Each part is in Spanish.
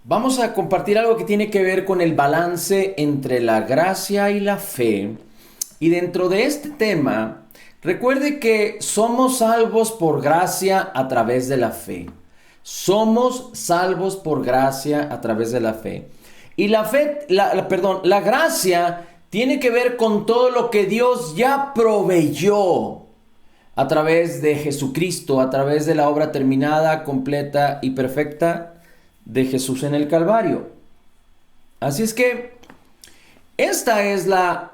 Vamos a compartir algo que tiene que ver con el balance entre la gracia y la fe. Y dentro de este tema, recuerde que somos salvos por gracia a través de la fe. Somos salvos por gracia a través de la fe. Y la gracia tiene que ver con todo lo que Dios ya proveyó a través de Jesucristo, a través de la obra terminada, completa y perfecta de Jesús en el Calvario. Así es que esta es la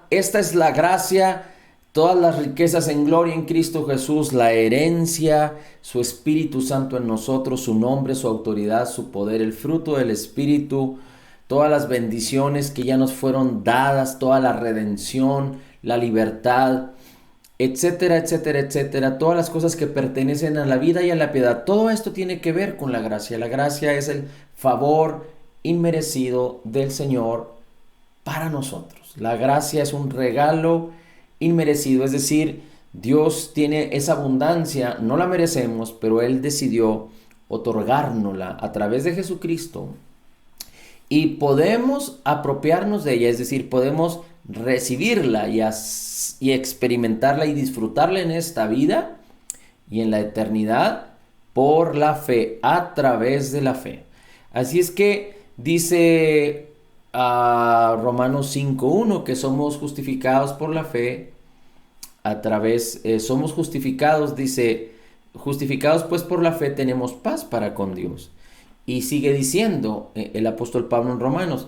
gracia, todas las riquezas en gloria en Cristo Jesús, la herencia, su Espíritu Santo en nosotros, su nombre, su autoridad, su poder, el fruto del Espíritu, todas las bendiciones que ya nos fueron dadas, toda la redención, la libertad, etcétera, etcétera, etcétera, todas las cosas que pertenecen a la vida y a la piedad. Todo esto tiene que ver con la gracia. La gracia es el favor inmerecido del Señor para nosotros. La gracia es un regalo inmerecido, es decir, Dios tiene esa abundancia, no la merecemos, pero Él decidió otorgárnosla a través de Jesucristo y podemos apropiarnos de ella, es decir, podemos recibirla y experimentarla y disfrutarla en esta vida y en la eternidad por la fe, a través de la fe. Así es que dice Romanos 5:1 que somos justificados por la fe somos justificados, dice, justificados pues por la fe tenemos paz para con Dios. Y sigue diciendo el apóstol Pablo en Romanos,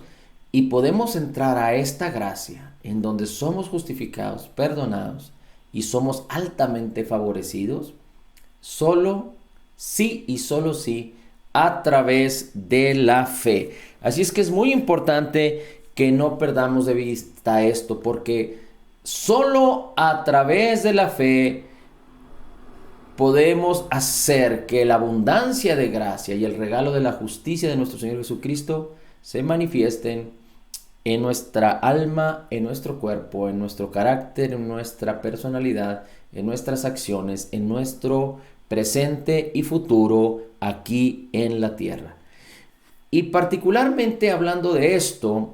y podemos entrar a esta gracia en donde somos justificados, perdonados y somos altamente favorecidos, solo sí y solo sí a través de la fe. Así es que es muy importante que no perdamos de vista esto, porque solo a través de la fe podemos hacer que la abundancia de gracia y el regalo de la justicia de nuestro Señor Jesucristo se manifiesten en nuestra alma, en nuestro cuerpo, en nuestro carácter, en nuestra personalidad, en nuestras acciones, en nuestro presente y futuro aquí en la tierra. Y particularmente hablando de esto,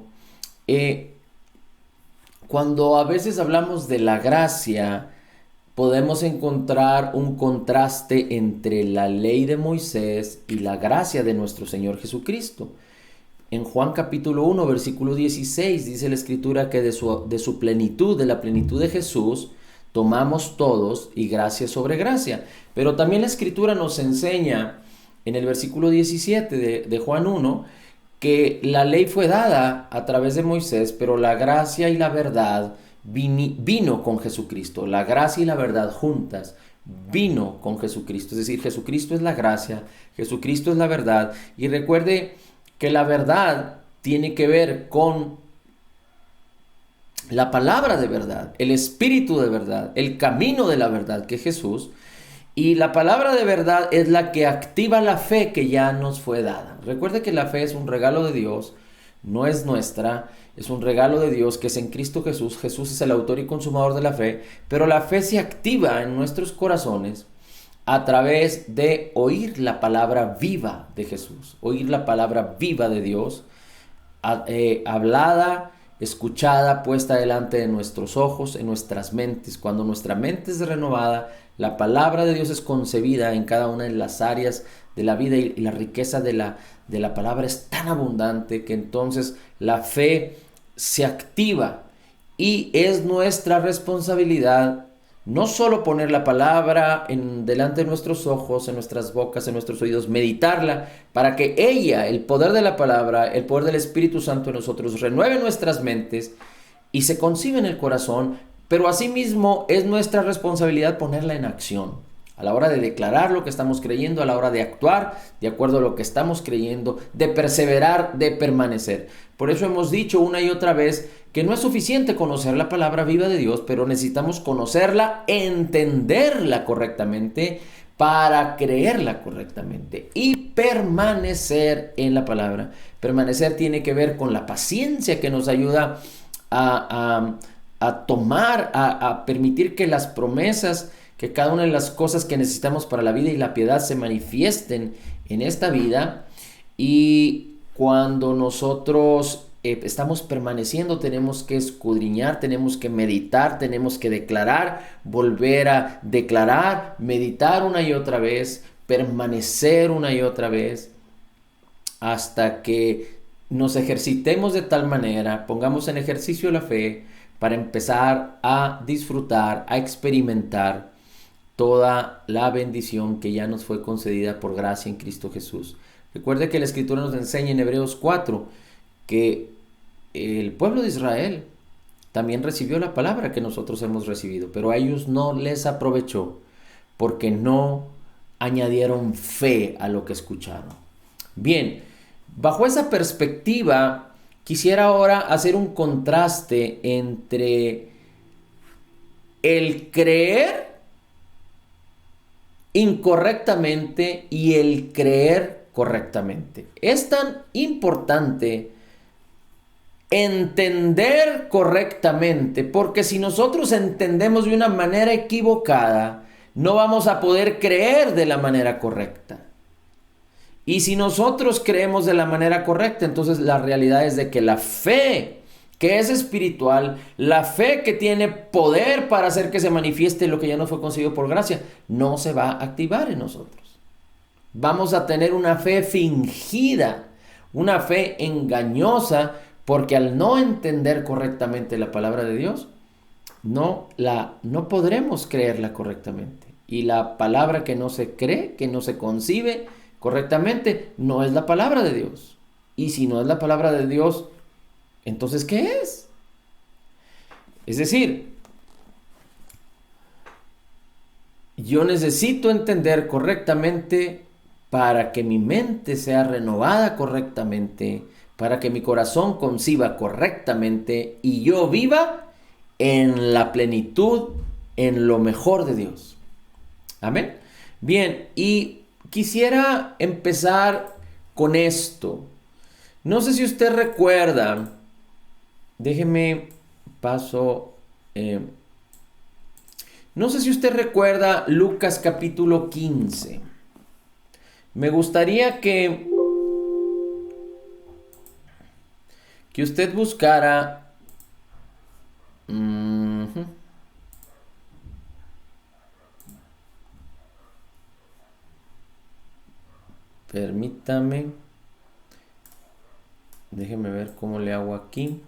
cuando a veces hablamos de la gracia, podemos encontrar un contraste entre la ley de Moisés y la gracia de nuestro Señor Jesucristo. En Juan capítulo 1, versículo 16, dice la Escritura que de su plenitud, de la plenitud de Jesús, tomamos todos y gracia sobre gracia. Pero también la Escritura nos enseña en el versículo 17 de Juan 1, que la ley fue dada a través de Moisés, pero la gracia y la verdad vino con Jesucristo. La gracia y la verdad juntas vino con Jesucristo. Es decir, Jesucristo es la gracia, Jesucristo es la verdad. Y recuerde que la verdad tiene que ver con la palabra de verdad, el espíritu de verdad, el camino de la verdad, que es Jesús. Y la palabra de verdad es la que activa la fe que ya nos fue dada. Recuerde que la fe es un regalo de Dios, no es nuestra, es un regalo de Dios que es en Cristo Jesús. Jesús es el autor y consumador de la fe, pero la fe se activa en nuestros corazones a través de oír la palabra viva de Jesús, oír la palabra viva de Dios, hablada, escuchada, puesta delante de nuestros ojos, en nuestras mentes. Cuando nuestra mente es renovada, la palabra de Dios es concebida en cada una de las áreas de la vida y la riqueza de la palabra es tan abundante que entonces la fe se activa y es nuestra responsabilidad no solo poner la palabra delante de nuestros ojos, en nuestras bocas, en nuestros oídos, meditarla para que ella, el poder de la palabra, el poder del Espíritu Santo en nosotros, renueve nuestras mentes y se concibe en el corazón, pero asimismo es nuestra responsabilidad ponerla en acción. A la hora de declarar lo que estamos creyendo, a la hora de actuar de acuerdo a lo que estamos creyendo, de perseverar, de permanecer. Por eso hemos dicho una y otra vez que no es suficiente conocer la palabra viva de Dios, pero necesitamos conocerla, entenderla correctamente para creerla correctamente y permanecer en la palabra. Permanecer tiene que ver con la paciencia que nos ayuda a tomar, a permitir que las promesas, que cada una de las cosas que necesitamos para la vida y la piedad se manifiesten en esta vida. Y cuando nosotros estamos permaneciendo, tenemos que escudriñar, tenemos que meditar, tenemos que declarar, volver a declarar, meditar una y otra vez, permanecer una y otra vez, hasta que nos ejercitemos de tal manera, pongamos en ejercicio la fe para empezar a disfrutar, a experimentar toda la bendición que ya nos fue concedida por gracia en Cristo Jesús. Recuerde que la Escritura nos enseña en Hebreos 4 que el pueblo de Israel también recibió la palabra que nosotros hemos recibido, pero a ellos no les aprovechó porque no añadieron fe a lo que escucharon. Bien, bajo esa perspectiva, quisiera ahora hacer un contraste entre el creer incorrectamente y el creer correctamente. Es tan importante entender correctamente, porque si nosotros entendemos de una manera equivocada, no vamos a poder creer de la manera correcta. Y si nosotros creemos de la manera correcta, entonces la realidad es de que la fe que es espiritual, la fe que tiene poder para hacer que se manifieste lo que ya nos fue concedido por gracia, no se va a activar en nosotros. Vamos a tener una fe fingida, una fe engañosa, porque al no entender correctamente la palabra de Dios, no podremos creerla correctamente. Y la palabra que no se cree, que no se concibe correctamente, no es la palabra de Dios. Y si no es la palabra de Dios, entonces, ¿qué es? Es decir, yo necesito entender correctamente para que mi mente sea renovada correctamente, para que mi corazón conciba correctamente y yo viva en la plenitud, en lo mejor de Dios. Amén. Bien, y quisiera empezar con esto. No sé si usted recuerda, déjeme paso, no sé si usted recuerda Lucas capítulo 15. Me gustaría que usted buscara, permítame, déjeme ver cómo le hago aquí.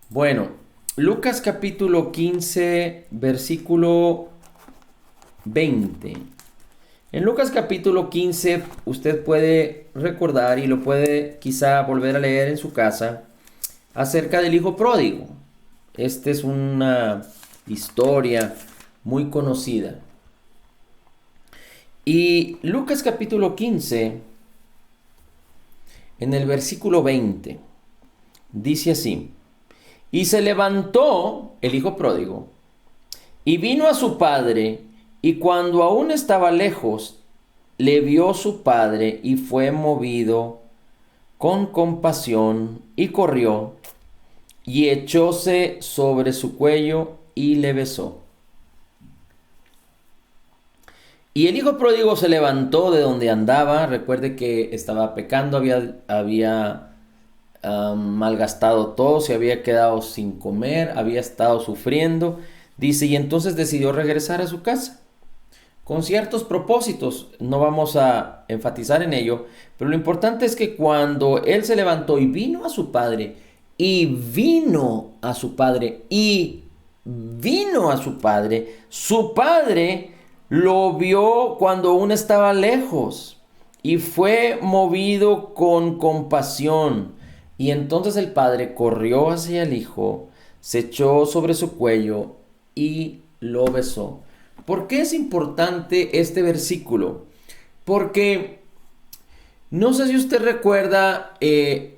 Bueno, Lucas capítulo 15, versículo 20. En Lucas capítulo 15 usted puede recordar y lo puede quizá volver a leer en su casa acerca del hijo pródigo. Esta es una historia muy conocida. Y Lucas capítulo 15, en el versículo 20, dice así: y se levantó el hijo pródigo y vino a su padre, y cuando aún estaba lejos, le vio su padre y fue movido con compasión y corrió y echóse sobre su cuello y le besó. Y el hijo pródigo se levantó de donde andaba. Recuerde que estaba pecando, había malgastado todo, se había quedado sin comer, había estado sufriendo. Dice, y entonces decidió regresar a su casa con ciertos propósitos. No vamos a enfatizar en ello, pero lo importante es que cuando él se levantó y vino a su padre, su padre lo vio cuando aún estaba lejos y fue movido con compasión. Y entonces el padre corrió hacia el hijo, se echó sobre su cuello y lo besó. ¿Por qué es importante este versículo? Porque no sé si usted recuerda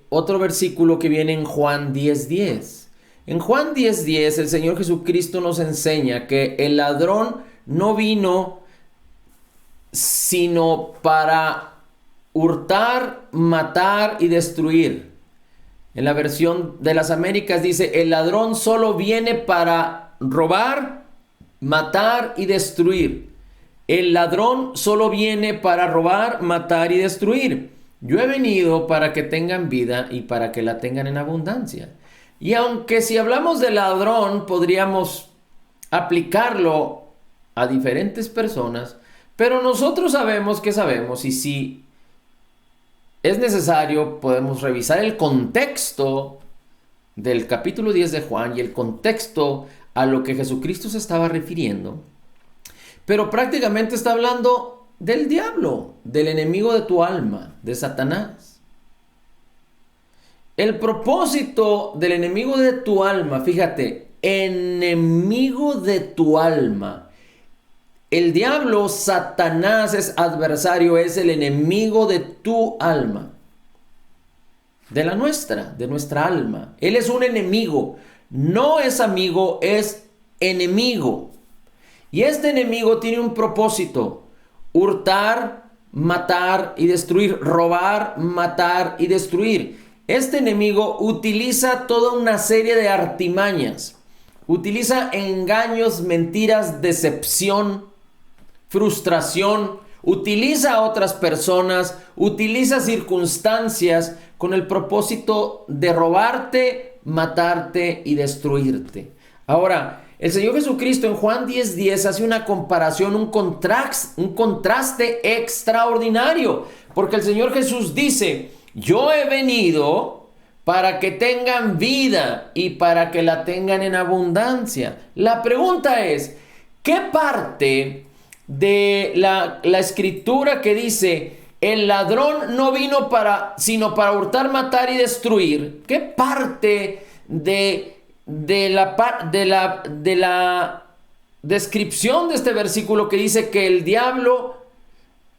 otro versículo que viene en Juan 10:10. En Juan 10:10 el Señor Jesucristo nos enseña que el ladrón no vino sino para hurtar, matar y destruir. En la versión de las Américas dice, el ladrón solo viene para robar, matar y destruir. El ladrón solo viene para robar, matar y destruir. Yo he venido para que tengan vida y para que la tengan en abundancia. Y aunque si hablamos de ladrón, podríamos aplicarlo a diferentes personas, pero nosotros sabemos que sabemos y si es necesario podemos revisar el contexto del capítulo 10 de Juan y el contexto a lo que Jesucristo se estaba refiriendo. Pero prácticamente está hablando del diablo, del enemigo de tu alma, de Satanás. El propósito del enemigo de tu alma, fíjate, enemigo de tu alma. El diablo, Satanás, es adversario, es el enemigo de tu alma. De nuestra alma. Él es un enemigo. No es amigo, es enemigo. Y este enemigo tiene un propósito: hurtar, matar y destruir, robar, matar y destruir. Este enemigo utiliza toda una serie de artimañas, utiliza engaños, mentiras, decepción, frustración, utiliza a otras personas, utiliza circunstancias con el propósito de robarte, matarte y destruirte. Ahora, el Señor Jesucristo en Juan 10:10 hace una comparación, un contraste extraordinario, porque el Señor Jesús dice: yo he venido para que tengan vida y para que la tengan en abundancia. La pregunta es, ¿qué parte de la escritura que dice el ladrón no vino sino para hurtar, matar y destruir, qué parte de la descripción de este versículo que dice que el diablo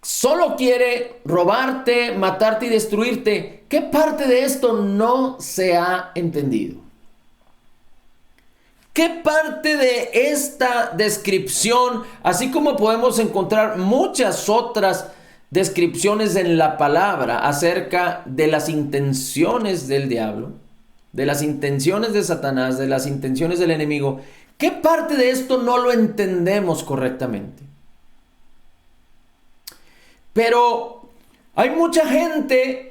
solo quiere robarte, matarte y destruirte, qué parte de esto no se ha entendido? ¿Qué parte de esta descripción, así como podemos encontrar muchas otras descripciones en la palabra acerca de las intenciones del diablo, de las intenciones de Satanás, de las intenciones del enemigo, qué parte de esto no lo entendemos correctamente? Pero hay mucha gente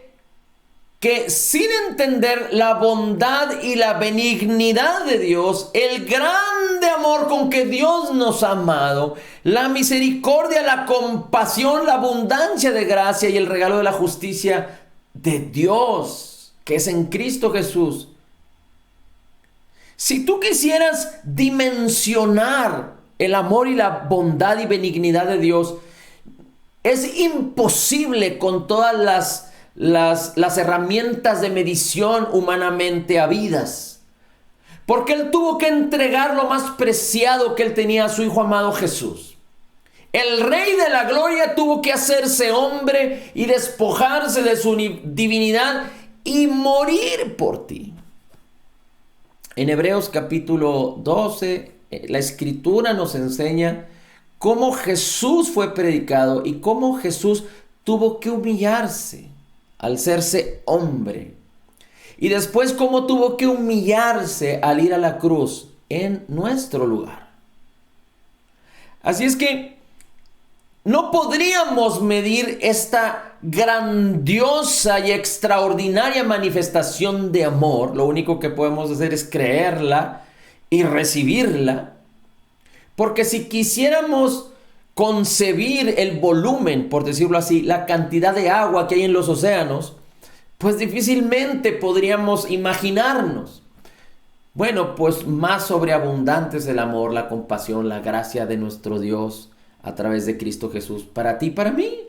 que sin entender la bondad y la benignidad de Dios, el grande amor con que Dios nos ha amado, la misericordia, la compasión, la abundancia de gracia y el regalo de la justicia de Dios, que es en Cristo Jesús. Si tú quisieras dimensionar el amor y la bondad y benignidad de Dios, es imposible con todas las herramientas de medición humanamente habidas. Porque Él tuvo que entregar lo más preciado que Él tenía, a su Hijo amado Jesús. El Rey de la Gloria tuvo que hacerse hombre y despojarse de su divinidad y morir por ti. En Hebreos capítulo 12, la Escritura nos enseña cómo Jesús fue predicado y cómo Jesús tuvo que humillarse al hacerse hombre. Y después cómo tuvo que humillarse al ir a la cruz en nuestro lugar. Así es que no podríamos medir esta grandiosa y extraordinaria manifestación de amor. Lo único que podemos hacer es creerla y recibirla. Porque si quisiéramos concebir el volumen, por decirlo así, la cantidad de agua que hay en los océanos, pues difícilmente podríamos imaginarnos. Bueno, pues más sobreabundante es el amor, la compasión, la gracia de nuestro Dios a través de Cristo Jesús, para ti y para mí.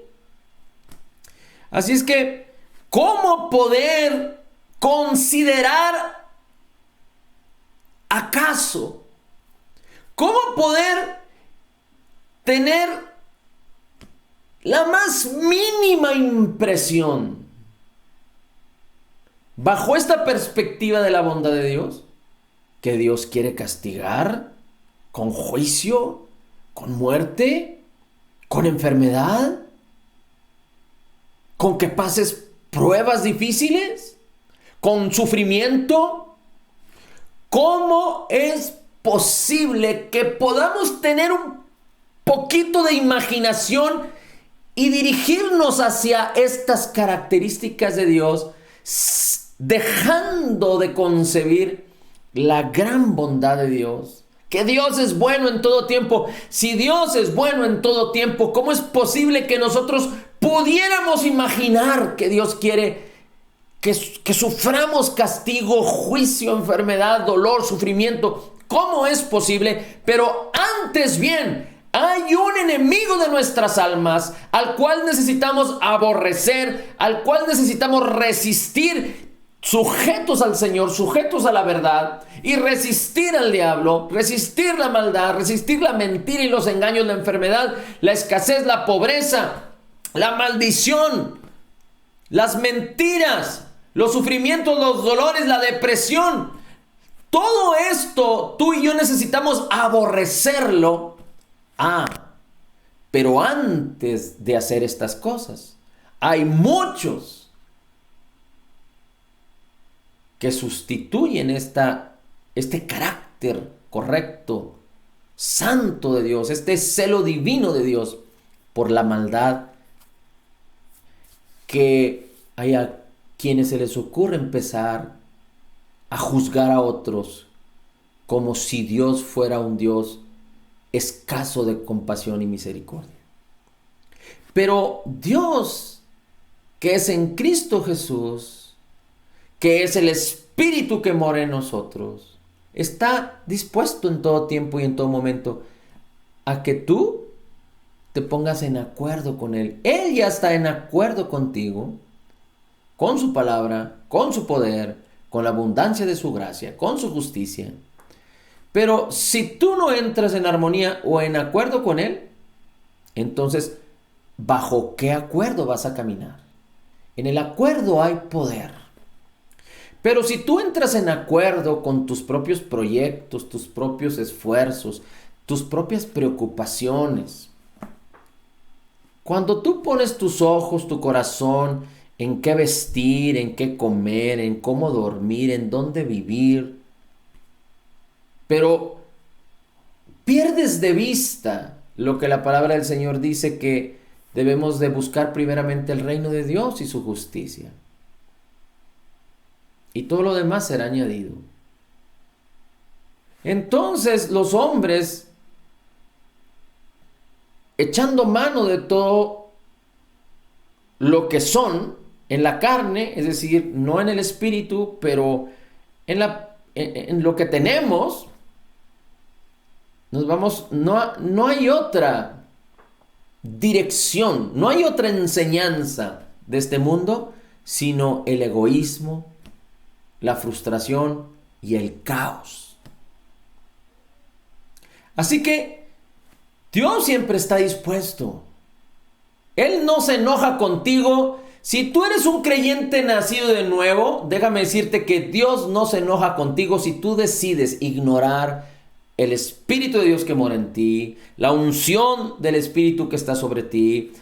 Así es que, ¿cómo poder considerar acaso? ¿Cómo poder tener la más mínima impresión bajo esta perspectiva de la bondad de Dios? ¿Que Dios quiere castigar con juicio, con muerte, con enfermedad, con que pases pruebas difíciles, con sufrimiento? ¿Cómo es posible que podamos tener un poquito de imaginación y dirigirnos hacia estas características de Dios, dejando de concebir la gran bondad de Dios. Que Dios es bueno en todo tiempo. Si Dios es bueno en todo tiempo, ¿cómo es posible que nosotros pudiéramos imaginar que Dios quiere que suframos castigo, juicio, enfermedad, dolor, sufrimiento? ¿Cómo es posible? Pero antes bien, hay un enemigo de nuestras almas al cual necesitamos aborrecer, al cual necesitamos resistir, sujetos al Señor, sujetos a la verdad, y resistir al diablo, resistir la maldad, resistir la mentira y los engaños, la enfermedad, la escasez, la pobreza, la maldición, las mentiras, los sufrimientos, los dolores, la depresión. Todo esto tú y yo necesitamos aborrecerlo. Pero antes de hacer estas cosas, hay muchos que sustituyen este carácter correcto, santo de Dios, este celo divino de Dios, por la maldad, que hay a quienes se les ocurre empezar a juzgar a otros como si Dios fuera un Dios escaso de compasión y misericordia. Pero Dios, que es en Cristo Jesús, que es el Espíritu que mora en nosotros, está dispuesto en todo tiempo y en todo momento a que tú te pongas en acuerdo con Él. Él ya está en acuerdo contigo, con su palabra, con su poder, con la abundancia de su gracia, con su justicia. Pero si tú no entras en armonía o en acuerdo con Él, entonces, ¿bajo qué acuerdo vas a caminar? En el acuerdo hay poder. Pero si tú entras en acuerdo con tus propios proyectos, tus propios esfuerzos, tus propias preocupaciones, cuando tú pones tus ojos, tu corazón en qué vestir, en qué comer, en cómo dormir, en dónde vivir, pero pierdes de vista lo que la palabra del Señor dice, que debemos de buscar primeramente el reino de Dios y su justicia, y todo lo demás será añadido. Entonces los hombres, echando mano de todo lo que son en la carne, es decir, no en el espíritu, pero en lo que tenemos, nos vamos, no hay otra dirección, no hay otra enseñanza de este mundo, sino el egoísmo, la frustración y el caos. Así que Dios siempre está dispuesto. Él no se enoja contigo. Si tú eres un creyente nacido de nuevo, déjame decirte que Dios no se enoja contigo si tú decides ignorar el Espíritu de Dios que mora en ti, la unción del Espíritu que está sobre ti,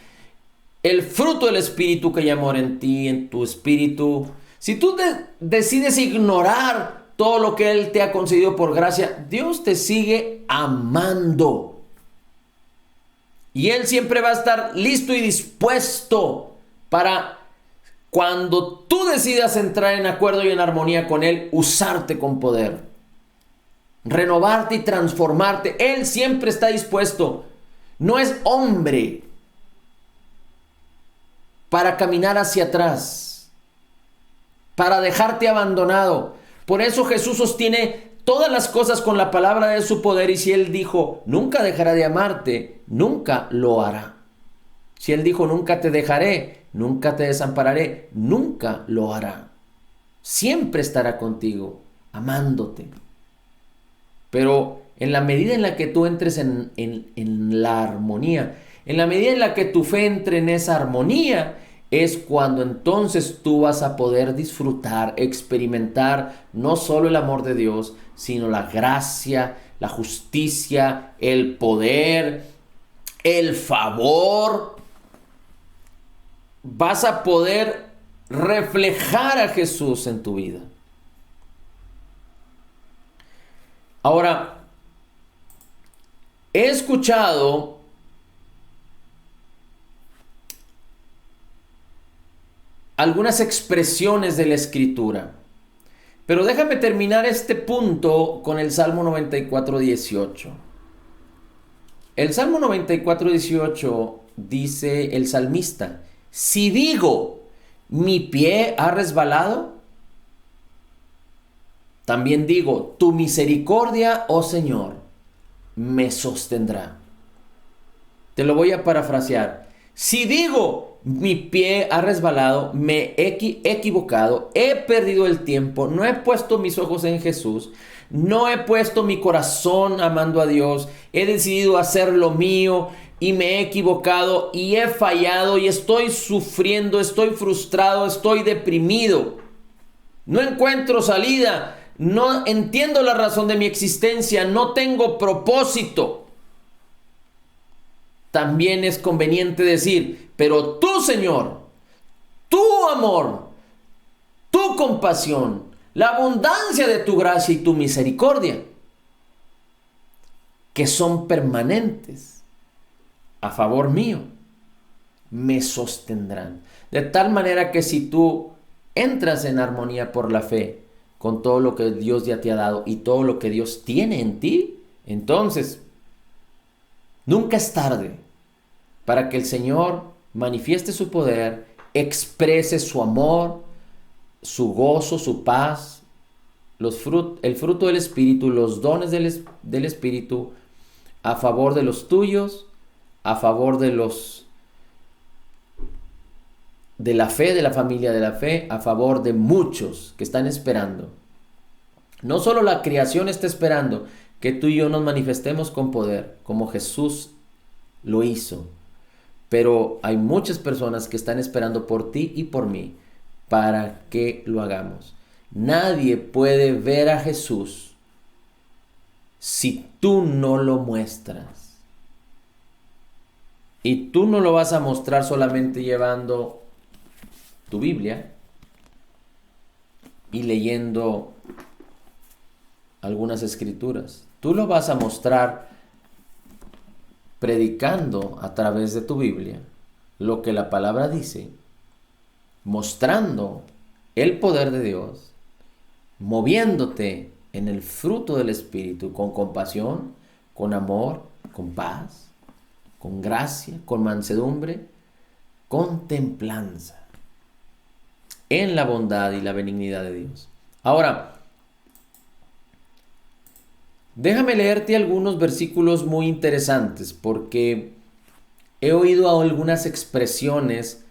el fruto del Espíritu que ya mora en ti, en tu espíritu. Si tú decides ignorar todo lo que Él te ha concedido por gracia, Dios te sigue amando. Y Él siempre va a estar listo y dispuesto para, cuando tú decidas entrar en acuerdo y en armonía con Él, usarte con poder, renovarte y transformarte. Él siempre está dispuesto. No es hombre para caminar hacia atrás, para dejarte abandonado. Por eso Jesús sostiene todas las cosas con la palabra de su poder, y si Él dijo, nunca dejará de amarte, nunca lo hará. Si Él dijo, nunca te dejaré, nunca te desampararé, nunca lo hará. Siempre estará contigo, amándote. Pero en la medida en la que tú entres en la armonía, en la medida en la que tu fe entre en esa armonía, es cuando entonces tú vas a poder disfrutar, experimentar no solo el amor de Dios, sino la gracia, la justicia, el poder, el favor. Vas a poder reflejar a Jesús en tu vida. Ahora, he escuchado algunas expresiones de la Escritura. Pero déjame terminar este punto con el Salmo 94:18. El Salmo 94:18 dice el salmista: si digo, mi pie ha resbalado, también digo, tu misericordia, oh Señor, me sostendrá. Te lo voy a parafrasear. Si digo, mi pie ha resbalado, me he equivocado, he perdido el tiempo, no he puesto mis ojos en Jesús, no he puesto mi corazón amando a Dios, he decidido hacer lo mío y me he equivocado y he fallado y estoy sufriendo, estoy frustrado, estoy deprimido, no encuentro salida, no entiendo la razón de mi existencia, no tengo propósito. También es conveniente decir, pero tú, Señor, tu amor, tu compasión, la abundancia de tu gracia y tu misericordia, que son permanentes a favor mío, me sostendrán. De tal manera que si tú entras en armonía por la fe con todo lo que Dios ya te ha dado y todo lo que Dios tiene en ti, entonces nunca es tarde para que el Señor manifieste su poder, exprese su amor, su gozo, su paz, el fruto del Espíritu, los dones del Espíritu a favor de los tuyos, a favor de la fe, de la familia de la fe, a favor de muchos que están esperando. No solo la creación está esperando que tú y yo nos manifestemos con poder, como Jesús lo hizo, pero hay muchas personas que están esperando por ti y por mí para que lo hagamos. Nadie puede ver a Jesús si tú no lo muestras. Y tú no lo vas a mostrar solamente llevando tu Biblia y leyendo algunas escrituras. Tú lo vas a mostrar predicando a través de tu Biblia lo que la palabra dice, mostrando el poder de Dios, moviéndote en el fruto del Espíritu con compasión, con amor, con paz, con gracia, con mansedumbre, con templanza, en la bondad y la benignidad de Dios. Ahora, déjame leerte algunos versículos muy interesantes porque he oído algunas expresiones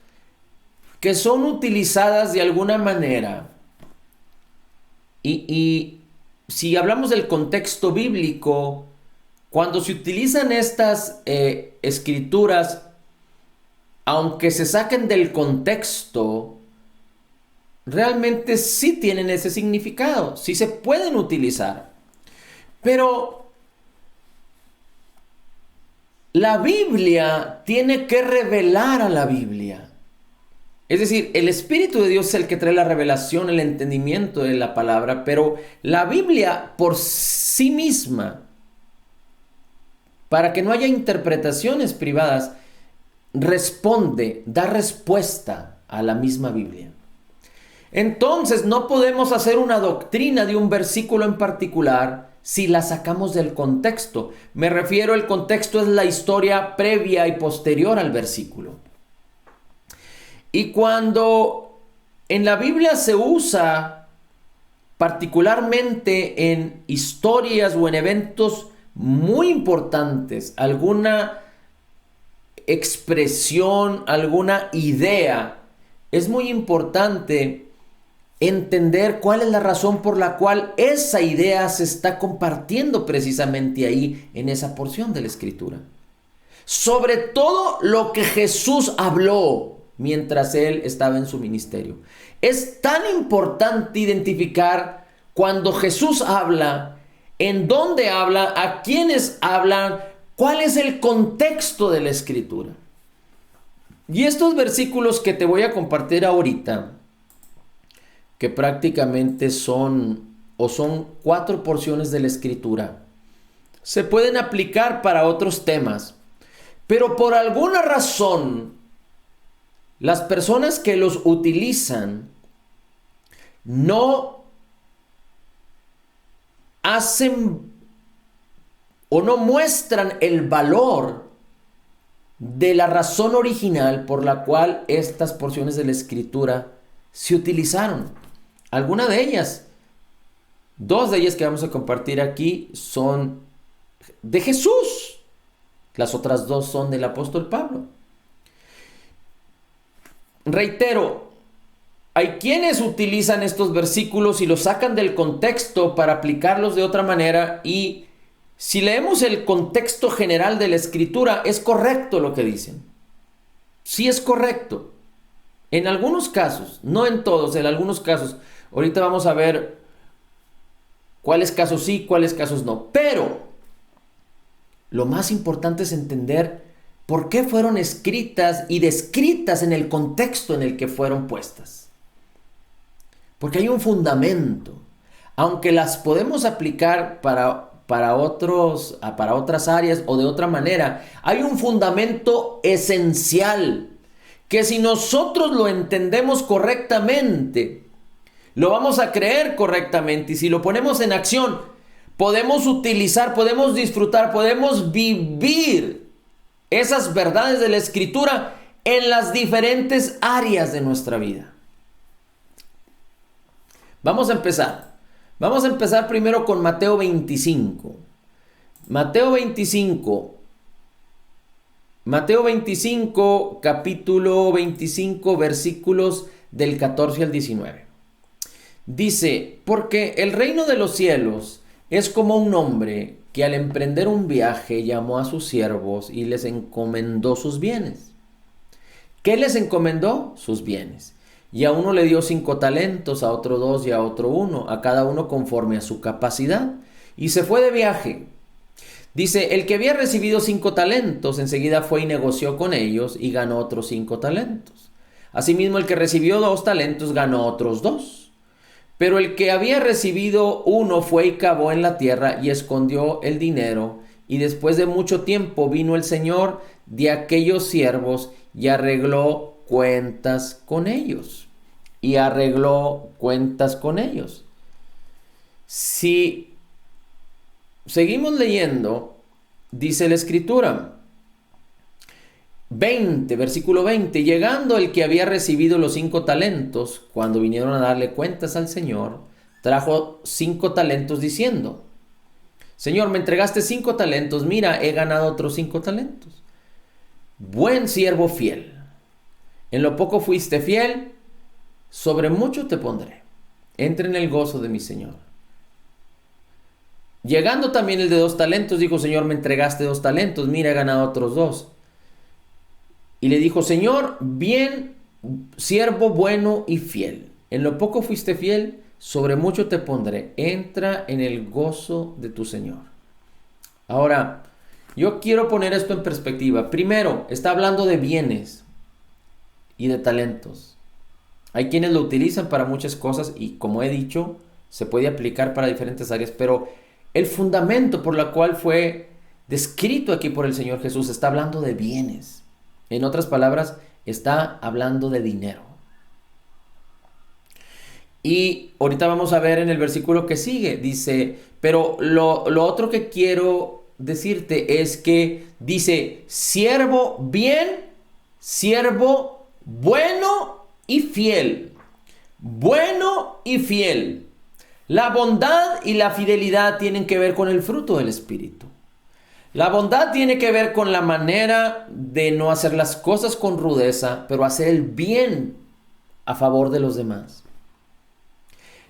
que son utilizadas de alguna manera. Y si hablamos del contexto bíblico, cuando se utilizan estas escrituras, aunque se saquen del contexto, realmente sí tienen ese significado, sí se pueden utilizar. Pero la Biblia tiene que revelar a la Biblia. Es decir, el Espíritu de Dios es el que trae la revelación, el entendimiento de la palabra, pero la Biblia por sí misma, para que no haya interpretaciones privadas, responde, da respuesta a la misma Biblia. Entonces no podemos hacer una doctrina de un versículo en particular si la sacamos del contexto. Me refiero, el contexto es la historia previa y posterior al versículo. Y cuando en la Biblia se usa, particularmente en historias o en eventos muy importantes, alguna expresión, alguna idea, es muy importante entender cuál es la razón por la cual esa idea se está compartiendo precisamente ahí en esa porción de la Escritura. Sobre todo lo que Jesús habló mientras Él estaba en su ministerio. Es tan importante identificar cuando Jesús habla, en dónde habla, a quiénes hablan, cuál es el contexto de la Escritura. Y estos versículos que te voy a compartir ahorita, que prácticamente son 4 porciones de la Escritura, se pueden aplicar para otros temas, pero por alguna razón las personas que los utilizan no hacen o no muestran el valor de la razón original por la cual estas porciones de la Escritura se utilizaron. Algunas de ellas, dos de ellas que vamos a compartir aquí, son de Jesús. Las otras dos son del apóstol Pablo. Reitero, hay quienes utilizan estos versículos y los sacan del contexto para aplicarlos de otra manera, y si leemos el contexto general de la Escritura, es correcto lo que dicen. Sí es correcto. En algunos casos, no en todos, en algunos casos. Ahorita vamos a ver cuáles casos sí, cuáles casos no. Pero lo más importante es entender por qué fueron escritas y descritas en el contexto en el que fueron puestas. Porque hay un fundamento. Aunque las podemos aplicar para otras áreas o de otra manera, hay un fundamento esencial que si nosotros lo entendemos correctamente, lo vamos a creer correctamente, y si lo ponemos en acción, podemos utilizar, podemos disfrutar, podemos vivir esas verdades de la Escritura en las diferentes áreas de nuestra vida. Vamos a empezar. Vamos a empezar primero con Mateo 25. Mateo 25, capítulo 25, versículos del 14 al 19. Dice: porque el reino de los cielos es como un hombre que al emprender un viaje llamó a sus siervos y les encomendó sus bienes. ¿Qué les encomendó? Sus bienes. Y a uno le dio 5 talentos, a otro 2 y a otro 1, a cada uno conforme a su capacidad. Y se fue de viaje. Dice, el que había recibido 5 talentos, enseguida fue y negoció con ellos y ganó otros 5 talentos. Asimismo, el que recibió 2 talentos ganó otros 2. Pero el que había recibido 1 fue y cavó en la tierra y escondió el dinero. Y después de mucho tiempo vino el señor de aquellos siervos y arregló cuentas con ellos. Si seguimos leyendo, dice la Escritura, versículo 20, llegando el que había recibido los 5 talentos, cuando vinieron a darle cuentas al Señor, trajo 5 talentos diciendo, Señor, me entregaste 5 talentos, mira, he ganado otros 5 talentos. Buen siervo fiel, en lo poco fuiste fiel, sobre mucho te pondré. Entra en el gozo de mi Señor. Llegando también el de 2 talentos, dijo, Señor, me entregaste 2 talentos, mira, he ganado otros 2. Y le dijo, Señor, bien, siervo bueno y fiel. En lo poco fuiste fiel, sobre mucho te pondré. Entra en el gozo de tu Señor. Ahora, yo quiero poner esto en perspectiva. Primero, está hablando de bienes y de talentos. Hay quienes lo utilizan para muchas cosas y, como he dicho, se puede aplicar para diferentes áreas, pero el fundamento por el cual fue descrito aquí por el Señor Jesús está hablando de bienes. En otras palabras, está hablando de dinero. Y ahorita vamos a ver en el versículo que sigue, dice, pero lo otro que quiero decirte es que dice, siervo bien, siervo bueno y fiel. Bueno y fiel. La bondad y la fidelidad tienen que ver con el fruto del Espíritu. La bondad tiene que ver con la manera de no hacer las cosas con rudeza, pero hacer el bien a favor de los demás.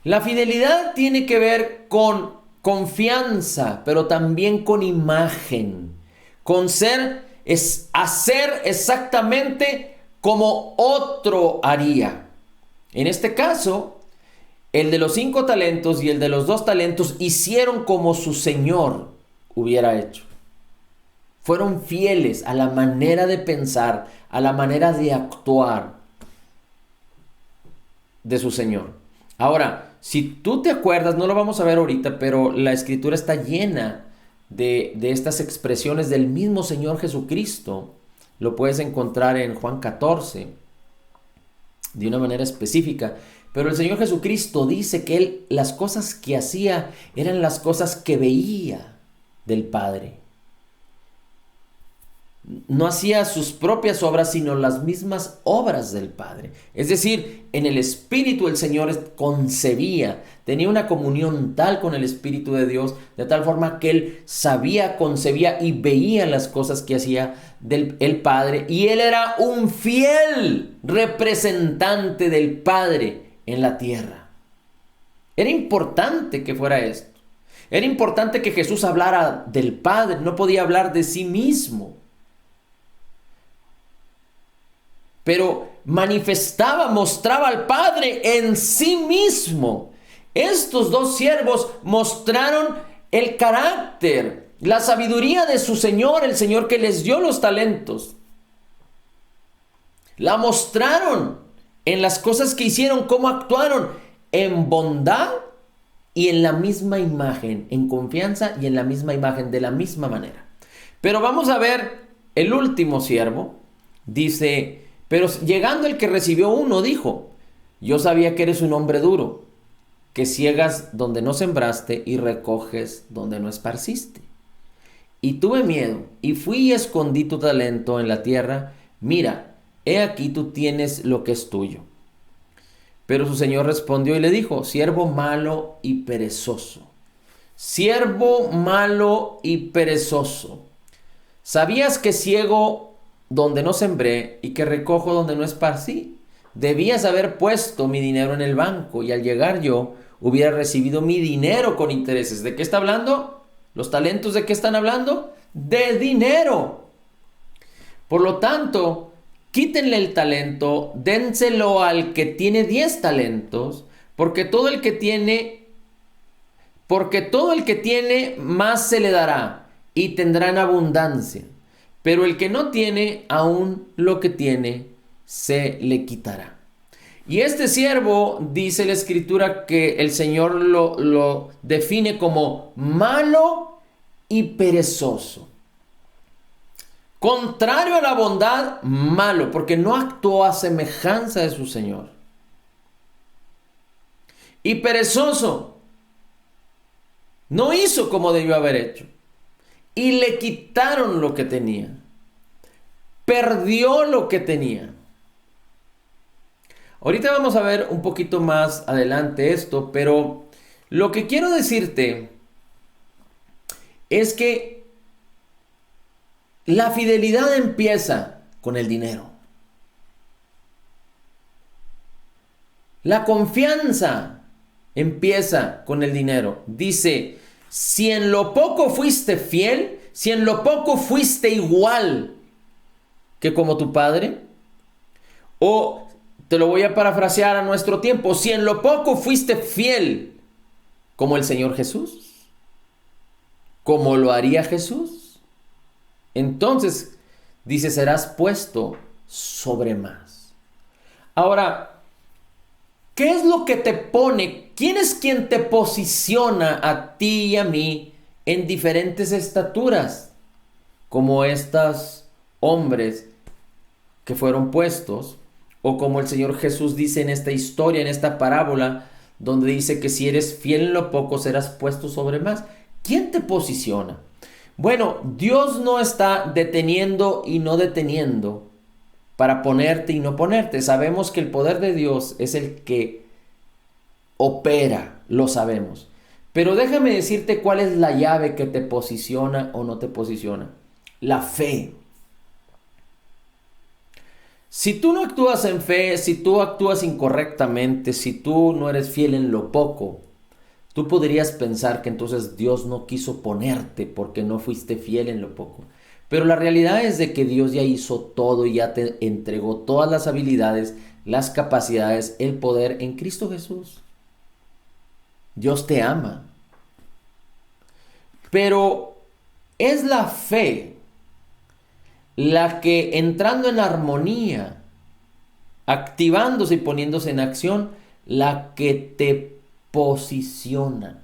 La fidelidad tiene que ver con confianza, pero también con imagen. Con hacer exactamente como otro haría. En este caso, el de los 5 talentos y el de los 2 talentos hicieron como su Señor hubiera hecho. Fueron fieles a la manera de pensar, a la manera de actuar de su Señor. Ahora, si tú te acuerdas, no lo vamos a ver ahorita, pero la Escritura está llena de estas expresiones del mismo Señor Jesucristo. Lo puedes encontrar en Juan 14. de una manera específica. Pero el Señor Jesucristo dice que Él, las cosas que hacía eran las cosas que veía del Padre. No hacía sus propias obras, sino las mismas obras del Padre. Es decir, en el Espíritu el Señor concebía, tenía una comunión tal con el Espíritu de Dios, de tal forma que Él sabía, concebía y veía las cosas que hacía el Padre. Y Él era un fiel representante del Padre en la tierra. Era importante que fuera esto. Era importante que Jesús hablara del Padre, no podía hablar de sí mismo. Pero manifestaba, mostraba al Padre en sí mismo. Estos dos siervos mostraron el carácter, la sabiduría de su Señor, el Señor que les dio los talentos. La mostraron en las cosas que hicieron, cómo actuaron, en bondad y en la misma imagen, en confianza y en la misma imagen, de la misma manera. Pero vamos a ver el último siervo. Dice: pero llegando el que recibió uno, dijo: yo sabía que eres un hombre duro, que ciegas donde no sembraste y recoges donde no esparciste. Y tuve miedo, y fui y escondí tu talento en la tierra. Mira, he aquí tú tienes lo que es tuyo. Pero su señor respondió y le dijo: siervo malo y perezoso. Siervo malo y perezoso. ¿Sabías que ciego donde no sembré y que recojo donde no esparcí? Debías haber puesto mi dinero en el banco, y al llegar yo hubiera recibido mi dinero con intereses. ¿De qué está hablando? ¿Los talentos de qué están hablando? De dinero. Por lo tanto, quítenle el talento, dénselo al que tiene 10 talentos, porque todo el que tiene más se le dará y tendrá en abundancia. Pero el que no tiene, aún lo que tiene se le quitará. Y este siervo, dice la Escritura, que el Señor lo define como malo y perezoso. Contrario a la bondad, malo, porque no actuó a semejanza de su Señor. Y perezoso, no hizo como debió haber hecho. Y le quitaron lo que tenía. Perdió lo que tenía. Ahorita vamos a ver un poquito más adelante esto, pero lo que quiero decirte es que la fidelidad empieza con el dinero. La confianza empieza con el dinero. Dice: si en lo poco fuiste fiel, si en lo poco fuiste igual que como tu padre, o te lo voy a parafrasear a nuestro tiempo: si en lo poco fuiste fiel como el Señor Jesús, como lo haría Jesús, entonces, dice, serás puesto sobre más. Ahora, ¿qué es lo que te pone? ¿Quién es quien te posiciona a ti y a mí en diferentes estaturas? Como estos hombres que fueron puestos, o como el Señor Jesús dice en esta historia, en esta parábola, donde dice que si eres fiel en lo poco, serás puesto sobre más. ¿Quién te posiciona? Bueno, Dios no está deteniendo y no deteniendo para ponerte y no ponerte. Sabemos que el poder de Dios es el que opera, lo sabemos. Pero déjame decirte cuál es la llave que te posiciona o no te posiciona. La fe. Si tú no actúas en fe, si tú actúas incorrectamente, si tú no eres fiel en lo poco, tú podrías pensar que entonces Dios no quiso ponerte porque no fuiste fiel en lo poco. Pero la realidad es de que Dios ya hizo todo y ya te entregó todas las habilidades, las capacidades, el poder en Cristo Jesús. Dios te ama. Pero es la fe la que, entrando en armonía, activándose y poniéndose en acción, la que te posiciona.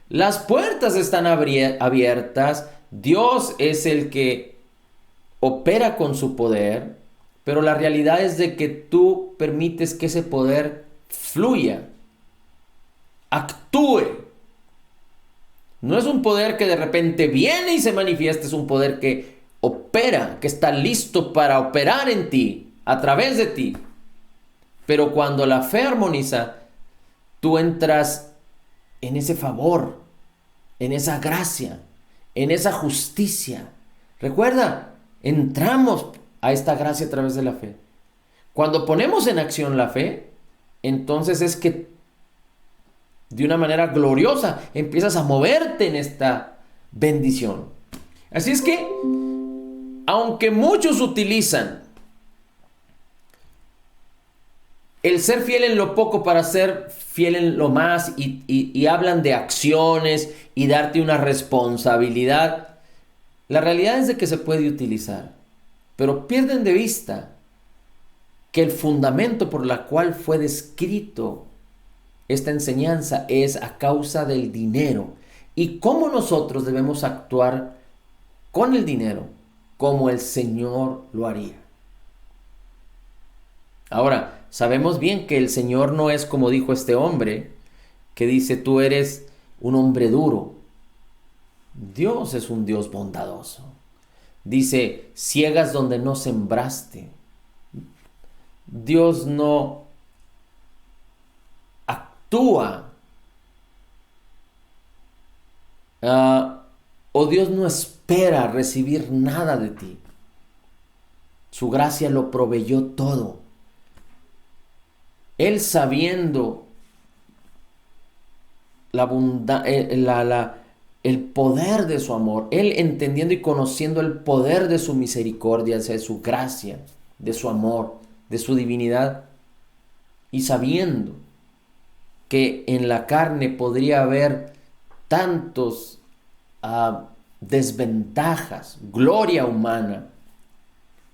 Las puertas están abiertas. Dios es el que opera con su poder, pero la realidad es de que tú permites que ese poder fluya, actúe. No es un poder que de repente viene y se manifiesta, es un poder que opera, que está listo para operar en ti, a través de ti. Pero cuando la fe armoniza, tú entras en ese favor, en esa gracia, en esa justicia. Recuerda, entramos a esta gracia a través de la fe. Cuando ponemos en acción la fe, entonces es que de una manera gloriosa empiezas a moverte en esta bendición. Así es que, aunque muchos utilizan el ser fiel en lo poco para ser fiel en lo más y hablan de acciones y darte una responsabilidad, la realidad es de que se puede utilizar, pero pierden de vista que el fundamento por la cual fue descrito esta enseñanza es a causa del dinero y cómo nosotros debemos actuar con el dinero como el Señor lo haría. Ahora, sabemos bien que el Señor no es como dijo este hombre que dice tú eres un hombre duro. Dios es un Dios bondadoso. Dice, ciegas donde no sembraste. Dios no actúa o Dios no espera recibir nada de ti. Su gracia lo proveyó todo. Él sabiendo el poder de su amor, Él entendiendo y conociendo el poder de su misericordia, de su gracia, de su amor, de su divinidad, y sabiendo que en la carne podría haber tantos desventajas, gloria humana,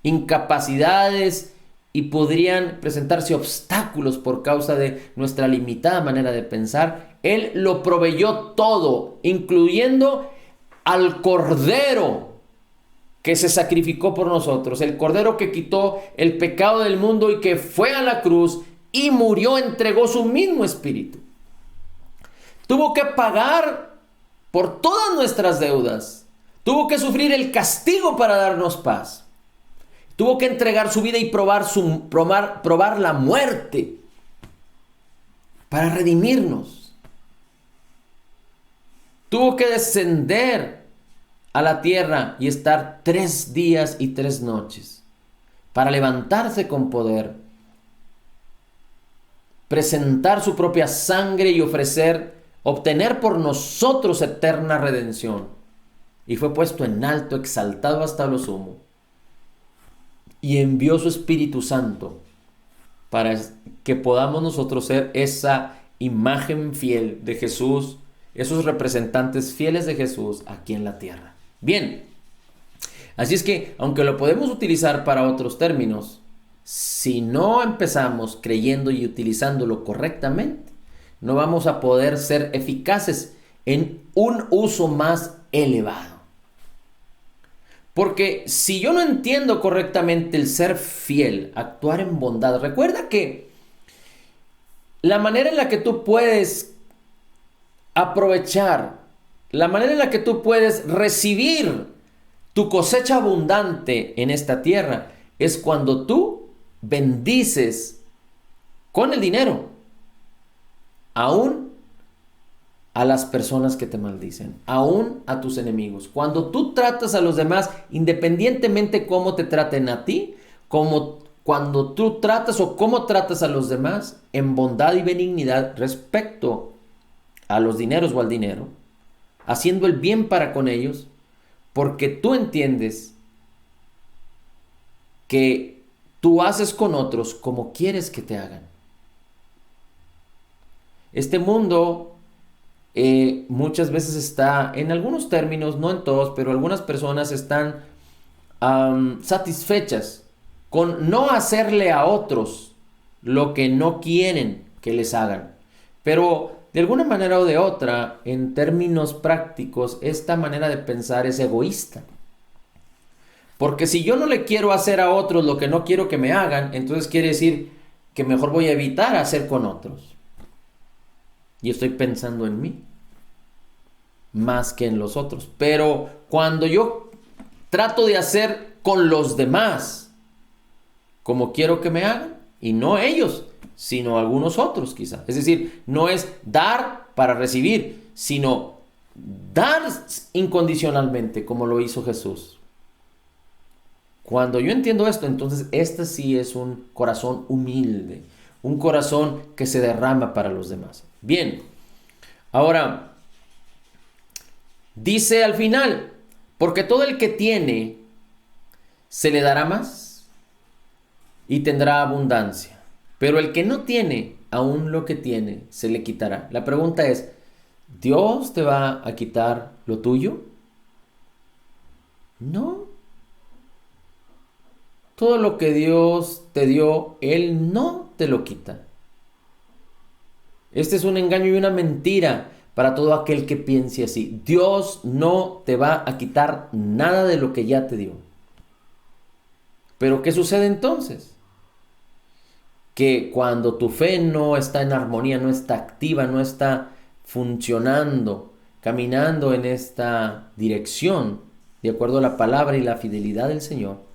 incapacidades y podrían presentarse obstáculos por causa de nuestra limitada manera de pensar, Él lo proveyó todo, incluyendo al Cordero que se sacrificó por nosotros, el Cordero que quitó el pecado del mundo y que fue a la cruz y murió, entregó su mismo espíritu. Tuvo que pagar por todas nuestras deudas. Tuvo que sufrir el castigo para darnos paz. Tuvo que entregar su vida y probar la muerte para redimirnos. Tuvo que descender a la tierra y estar 3 días y 3 noches para levantarse con poder, presentar su propia sangre y obtener por nosotros eterna redención. Y fue puesto en alto, exaltado hasta lo sumo. Y envió su Espíritu Santo para que podamos nosotros ser esa imagen fiel de Jesús, esos representantes fieles de Jesús aquí en la tierra. Bien, así es que aunque lo podemos utilizar para otros términos, si no empezamos creyendo y utilizándolo correctamente, no vamos a poder ser eficaces en un uso más elevado. Porque si yo no entiendo correctamente el ser fiel, actuar en bondad, recuerda que la manera en la que tú puedes aprovechar, la manera en la que tú puedes recibir tu cosecha abundante en esta tierra es cuando tú bendices con el dinero, aún a las personas que te maldicen, aún a tus enemigos. Cuando tú tratas a los demás, independientemente cómo te traten a ti, cuando tú tratas o cómo tratas a los demás, en bondad y benignidad respecto a los dineros o al dinero, haciendo el bien para con ellos, porque tú entiendes que tú haces con otros como quieres que te hagan. Este mundo muchas veces está, en algunos términos, no en todos, pero algunas personas están satisfechas con no hacerle a otros lo que no quieren que les hagan. Pero de alguna manera o de otra, en términos prácticos, esta manera de pensar es egoísta. Porque si yo no le quiero hacer a otros lo que no quiero que me hagan, entonces quiere decir que mejor voy a evitar hacer con otros. Y estoy pensando en mí más que en los otros. Pero cuando yo trato de hacer con los demás como quiero que me hagan, y no ellos, sino algunos otros quizá. Es decir, no es dar para recibir, sino dar incondicionalmente como lo hizo Jesús. Cuando yo entiendo esto, entonces este sí es un corazón humilde, un corazón que se derrama para los demás. Bien, ahora dice al final, porque todo el que tiene se le dará más y tendrá abundancia, pero el que no tiene, aún lo que tiene se le quitará. La pregunta es, ¿Dios te va a quitar lo tuyo? No. Todo lo que Dios te dio, Él no te lo quita. Este es un engaño y una mentira para todo aquel que piense así. Dios no te va a quitar nada de lo que ya te dio. Pero ¿qué sucede entonces? Que cuando tu fe no está en armonía, no está activa, no está funcionando, caminando en esta dirección, de acuerdo a la palabra y la fidelidad del Señor,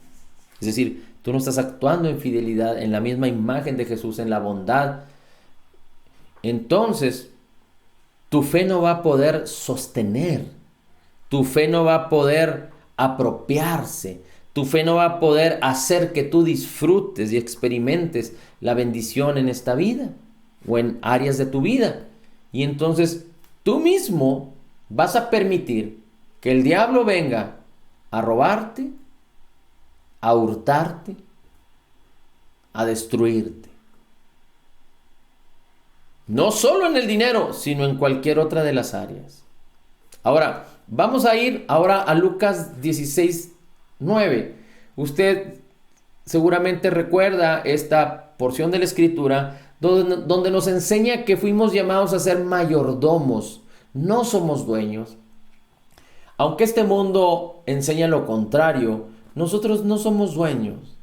es decir, tú no estás actuando en fidelidad, en la misma imagen de Jesús, en la bondad, entonces tu fe no va a poder sostener, tu fe no va a poder apropiarse, tu fe no va a poder hacer que tú disfrutes y experimentes la bendición en esta vida o en áreas de tu vida. Y entonces tú mismo vas a permitir que el diablo venga a robarte, a hurtarte, a destruirte. No solo en el dinero, sino en cualquier otra de las áreas. Ahora, vamos a ir ahora a Lucas 16:9. Usted seguramente recuerda esta porción de la Escritura donde nos enseña que fuimos llamados a ser mayordomos. No somos dueños. Aunque este mundo enseña lo contrario, nosotros no somos dueños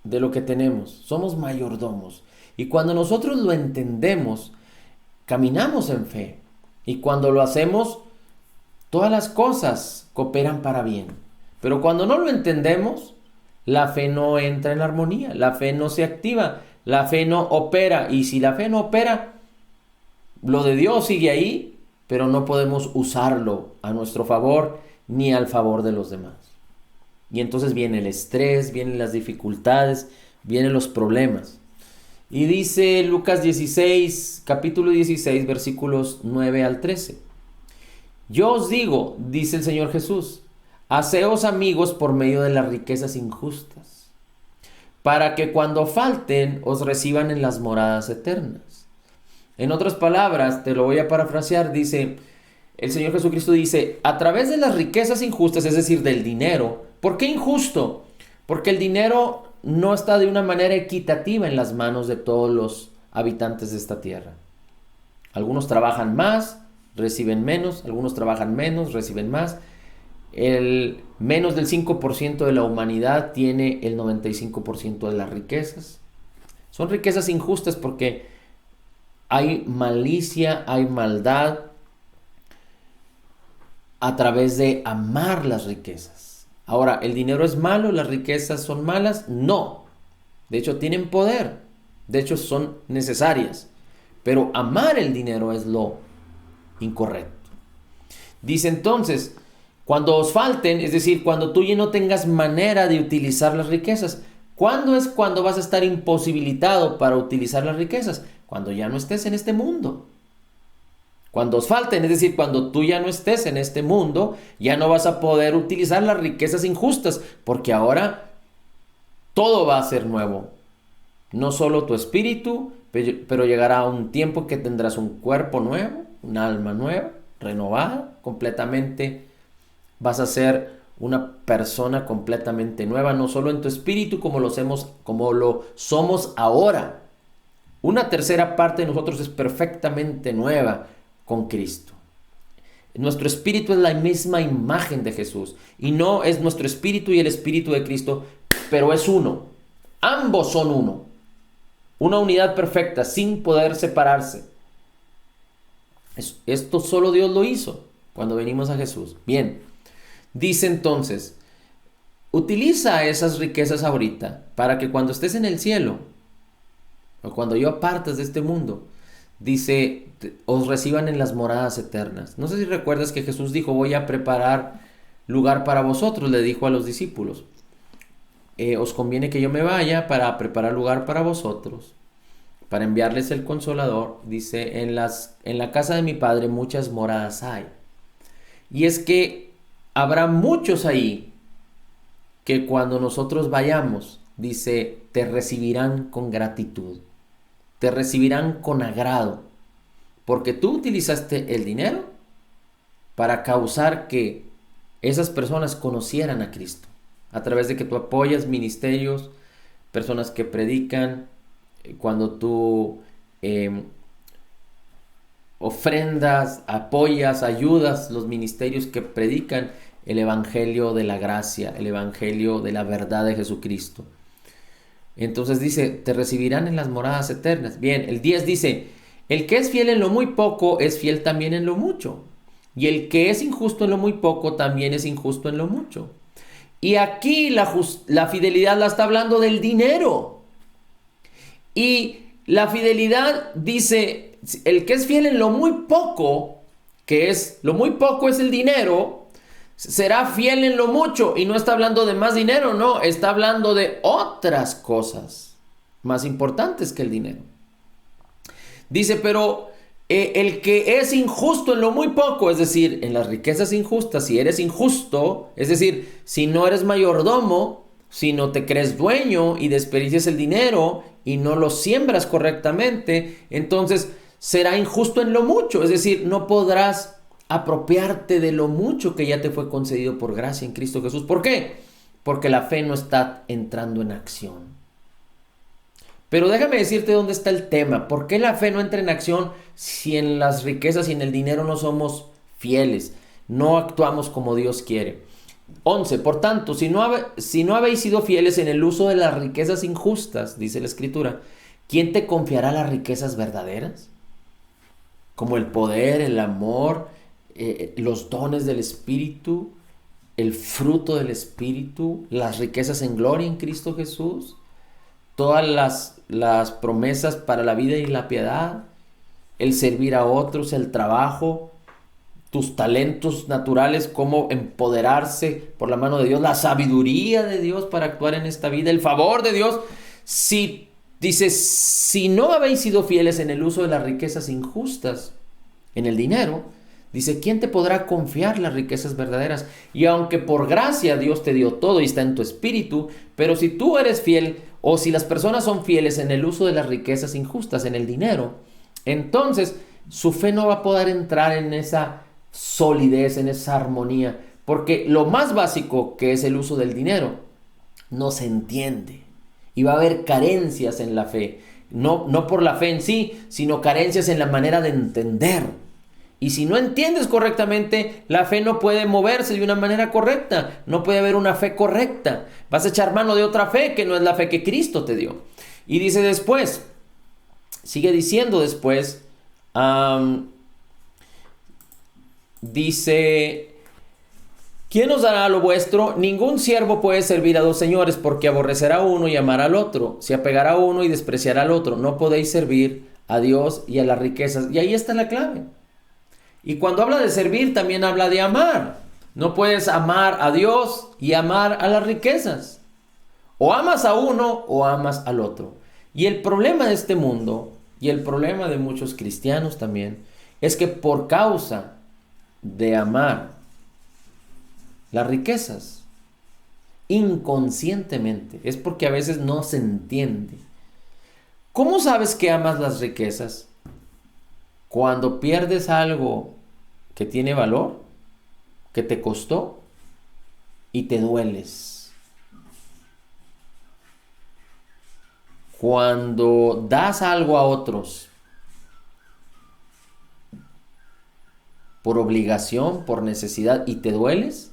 de lo que tenemos, somos mayordomos. Y cuando nosotros lo entendemos, caminamos en fe. Y cuando lo hacemos, todas las cosas cooperan para bien. Pero cuando no lo entendemos, la fe no entra en armonía, la fe no se activa, la fe no opera. Y si la fe no opera, lo de Dios sigue ahí, pero no podemos usarlo a nuestro favor ni al favor de los demás. Y entonces viene el estrés, vienen las dificultades, vienen los problemas. Y dice Lucas 16, capítulo 16, versículos 9 al 13. Yo os digo, dice el Señor Jesús, haceos amigos por medio de las riquezas injustas, para que cuando falten os reciban en las moradas eternas. En otras palabras, te lo voy a parafrasear, dice, el Señor Jesucristo dice, a través de las riquezas injustas, es decir, del dinero. ¿Por qué injusto? Porque el dinero no está de una manera equitativa en las manos de todos los habitantes de esta tierra. Algunos trabajan más, reciben menos, algunos trabajan menos, reciben más. El menos del 5% de la humanidad tiene el 95% de las riquezas. Son riquezas injustas porque hay malicia, hay maldad a través de amar las riquezas. Ahora, ¿el dinero es malo? ¿Las riquezas son malas? No. De hecho, tienen poder. De hecho, son necesarias. Pero amar el dinero es lo incorrecto. Dice entonces, cuando os falten, es decir, cuando tú ya no tengas manera de utilizar las riquezas. ¿Cuándo es cuando vas a estar imposibilitado para utilizar las riquezas? Cuando ya no estés en este mundo. Cuando os falten, es decir, cuando tú ya no estés en este mundo, ya no vas a poder utilizar las riquezas injustas, porque ahora todo va a ser nuevo. No solo tu espíritu, pero llegará un tiempo que tendrás un cuerpo nuevo, un alma nueva, renovada, completamente. Vas a ser una persona completamente nueva, no solo en tu espíritu como lo somos ahora. Una tercera parte de nosotros es perfectamente nueva con Cristo. Nuestro espíritu es la misma imagen de Jesús. Y no es nuestro espíritu y el espíritu de Cristo, pero es uno. Ambos son uno. Una unidad perfecta, sin poder separarse. Esto solo Dios lo hizo cuando venimos a Jesús. Bien, dice entonces, utiliza esas riquezas ahorita para que cuando estés en el cielo, o cuando yo apartes de este mundo, dice, os reciban en las moradas eternas. No sé si recuerdas que Jesús dijo, voy a preparar lugar para vosotros, le dijo a los discípulos. Os conviene que yo me vaya para preparar lugar para vosotros, para enviarles el Consolador. Dice, en la casa de mi Padre muchas moradas hay. Y es que habrá muchos ahí que cuando nosotros vayamos, dice, te recibirán con gratitud, te recibirán con agrado, porque tú utilizaste el dinero para causar que esas personas conocieran a Cristo, a través de que tú apoyas ministerios, personas que predican, cuando tú ofrendas, apoyas, ayudas los ministerios que predican el evangelio de la gracia, el evangelio de la verdad de Jesucristo. Entonces dice, te recibirán en las moradas eternas. Bien, el 10 dice, el que es fiel en lo muy poco es fiel también en lo mucho. Y el que es injusto en lo muy poco también es injusto en lo mucho. Y aquí la fidelidad la está hablando del dinero. Y la fidelidad dice, el que es fiel en lo muy poco, que es, lo muy poco es el dinero, será fiel en lo mucho. Y no está hablando de más dinero, no, está hablando de otras cosas más importantes que el dinero. Dice, pero el que es injusto en lo muy poco, es decir, en las riquezas injustas, si eres injusto, es decir, si no eres mayordomo, si no te crees dueño y desperdicias el dinero y no lo siembras correctamente, entonces será injusto en lo mucho, es decir, no podrás apropiarte de lo mucho que ya te fue concedido por gracia en Cristo Jesús. ¿Por qué? Porque la fe no está entrando en acción. Pero déjame decirte dónde está el tema. ¿Por qué la fe no entra en acción si en las riquezas y en el dinero no somos fieles? No actuamos como Dios quiere. 11. Por tanto, si no habéis sido fieles en el uso de las riquezas injustas, dice la Escritura, ¿quién te confiará las riquezas verdaderas? Como el poder, el amor, los dones del Espíritu, el fruto del Espíritu, las riquezas en gloria en Cristo Jesús, todas las promesas para la vida y la piedad, el servir a otros, el trabajo, tus talentos naturales, cómo empoderarse por la mano de Dios, la sabiduría de Dios para actuar en esta vida, el favor de Dios. Dice, si no habéis sido fieles en el uso de las riquezas injustas, en el dinero, dice, ¿quién te podrá confiar las riquezas verdaderas? Y aunque por gracia Dios te dio todo y está en tu espíritu, pero si tú eres fiel o si las personas son fieles en el uso de las riquezas injustas, en el dinero, entonces su fe no va a poder entrar en esa solidez, en esa armonía, porque lo más básico que es el uso del dinero no se entiende y va a haber carencias en la fe, no por la fe en sí, sino carencias en la manera de entender. Y si no entiendes correctamente, la fe no puede moverse de una manera correcta. No puede haber una fe correcta. Vas a echar mano de otra fe que no es la fe que Cristo te dio. Y dice después, sigue diciendo después, dice, ¿quién os dará lo vuestro? Ningún siervo puede servir a dos señores, porque aborrecerá a uno y amará al otro. Se apegará a uno y despreciará al otro. No podéis servir a Dios y a las riquezas. Y ahí está la clave. Y cuando habla de servir, también habla de amar. No puedes amar a Dios y amar a las riquezas. O amas a uno o amas al otro. Y el problema de este mundo, y el problema de muchos cristianos también, es que por causa de amar las riquezas, inconscientemente, es porque a veces no se entiende. ¿Cómo sabes que amas las riquezas? Cuando pierdes algo que tiene valor, que te costó, y te dueles. Cuando das algo a otros por obligación, por necesidad y te dueles,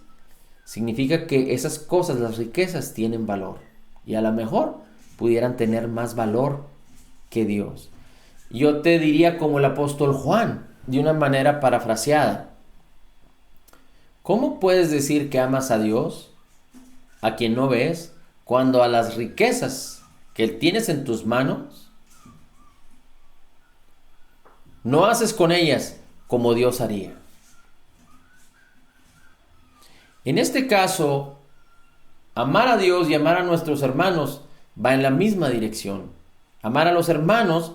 significa que esas cosas, las riquezas, tienen valor. Y a lo mejor pudieran tener más valor que Dios. Yo te diría como el apóstol Juan, de una manera parafraseada. ¿Cómo puedes decir que amas a Dios, a quien no ves, cuando a las riquezas que tienes en tus manos, no haces con ellas como Dios haría? En este caso, amar a Dios y amar a nuestros hermanos va en la misma dirección. Amar a los hermanos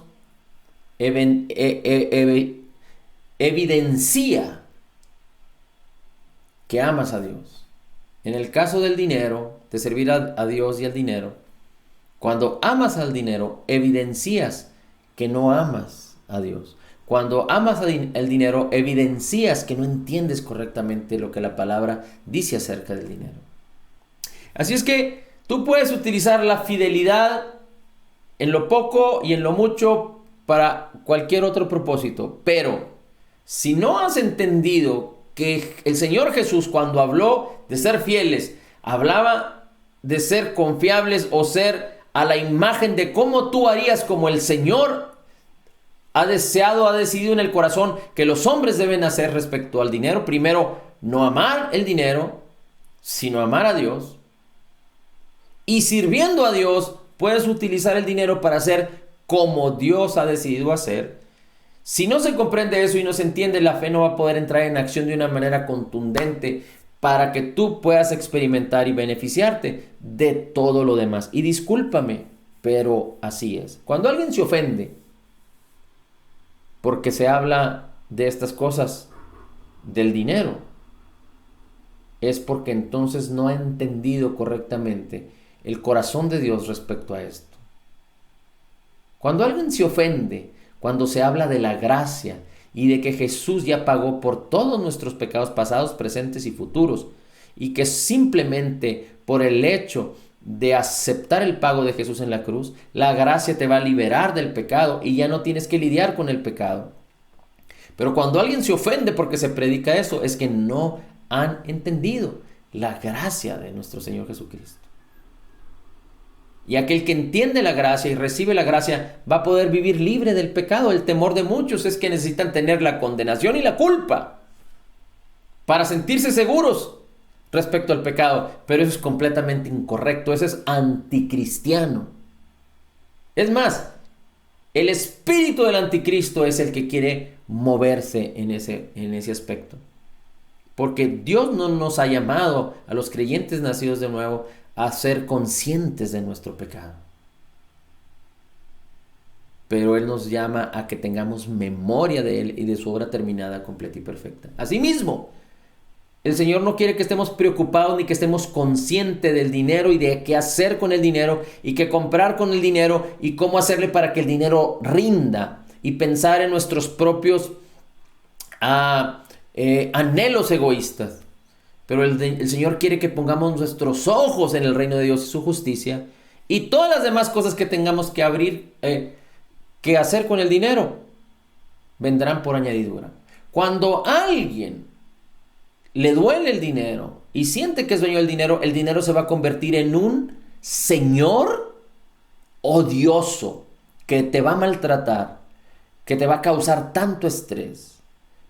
evidencia que amas a Dios. En el caso del dinero, de servir a Dios y al dinero, cuando amas al dinero, evidencias que no amas a Dios. Cuando amas el dinero, evidencias que no entiendes correctamente lo que la palabra dice acerca del dinero. Así es que tú puedes utilizar la fidelidad en lo poco y en lo mucho para cualquier otro propósito. Pero si no has entendido que el Señor Jesús, cuando habló de ser fieles, hablaba de ser confiables o ser a la imagen de cómo tú harías como el Señor ha decidido en el corazón que los hombres deben hacer respecto al dinero. Primero, no amar el dinero, sino amar a Dios. Y sirviendo a Dios, puedes utilizar el dinero para hacer como Dios ha decidido hacer. Si no se comprende eso y no se entiende, la fe no va a poder entrar en acción de una manera contundente para que tú puedas experimentar y beneficiarte de todo lo demás. Y discúlpame, pero así es. Cuando alguien se ofende porque se habla de estas cosas del dinero, es porque entonces no ha entendido correctamente el corazón de Dios respecto a esto. Cuando alguien se ofende, cuando se habla de la gracia y de que Jesús ya pagó por todos nuestros pecados pasados, presentes y futuros, y que simplemente por el hecho de aceptar el pago de Jesús en la cruz, la gracia te va a liberar del pecado y ya no tienes que lidiar con el pecado. Pero cuando alguien se ofende porque se predica eso, es que no han entendido la gracia de nuestro Señor Jesucristo. Y aquel que entiende la gracia y recibe la gracia va a poder vivir libre del pecado. El temor de muchos es que necesitan tener la condenación y la culpa para sentirse seguros respecto al pecado. Pero eso es completamente incorrecto. Eso es anticristiano. Es más, el espíritu del anticristo es el que quiere moverse en ese aspecto. Porque Dios no nos ha llamado a los creyentes nacidos de nuevo a ser conscientes de nuestro pecado. Pero Él nos llama a que tengamos memoria de Él y de su obra terminada, completa y perfecta. Asimismo, el Señor no quiere que estemos preocupados ni que estemos conscientes del dinero y de qué hacer con el dinero y qué comprar con el dinero y cómo hacerle para que el dinero rinda y pensar en nuestros propios anhelos egoístas. Pero el Señor quiere que pongamos nuestros ojos en el reino de Dios y su justicia y todas las demás cosas que tengamos que hacer con el dinero vendrán por añadidura. Cuando a alguien le duele el dinero y siente que es dueño del dinero, el dinero se va a convertir en un señor odioso que te va a maltratar, que te va a causar tanto estrés,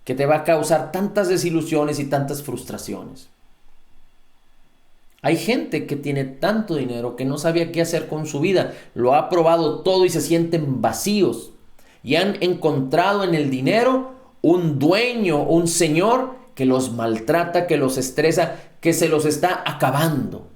que te va a causar tantas desilusiones y tantas frustraciones. Hay gente que tiene tanto dinero que no sabía qué hacer con su vida. Lo ha probado todo y se sienten vacíos. Y han encontrado en el dinero un dueño, un señor que los maltrata, que los estresa, que se los está acabando.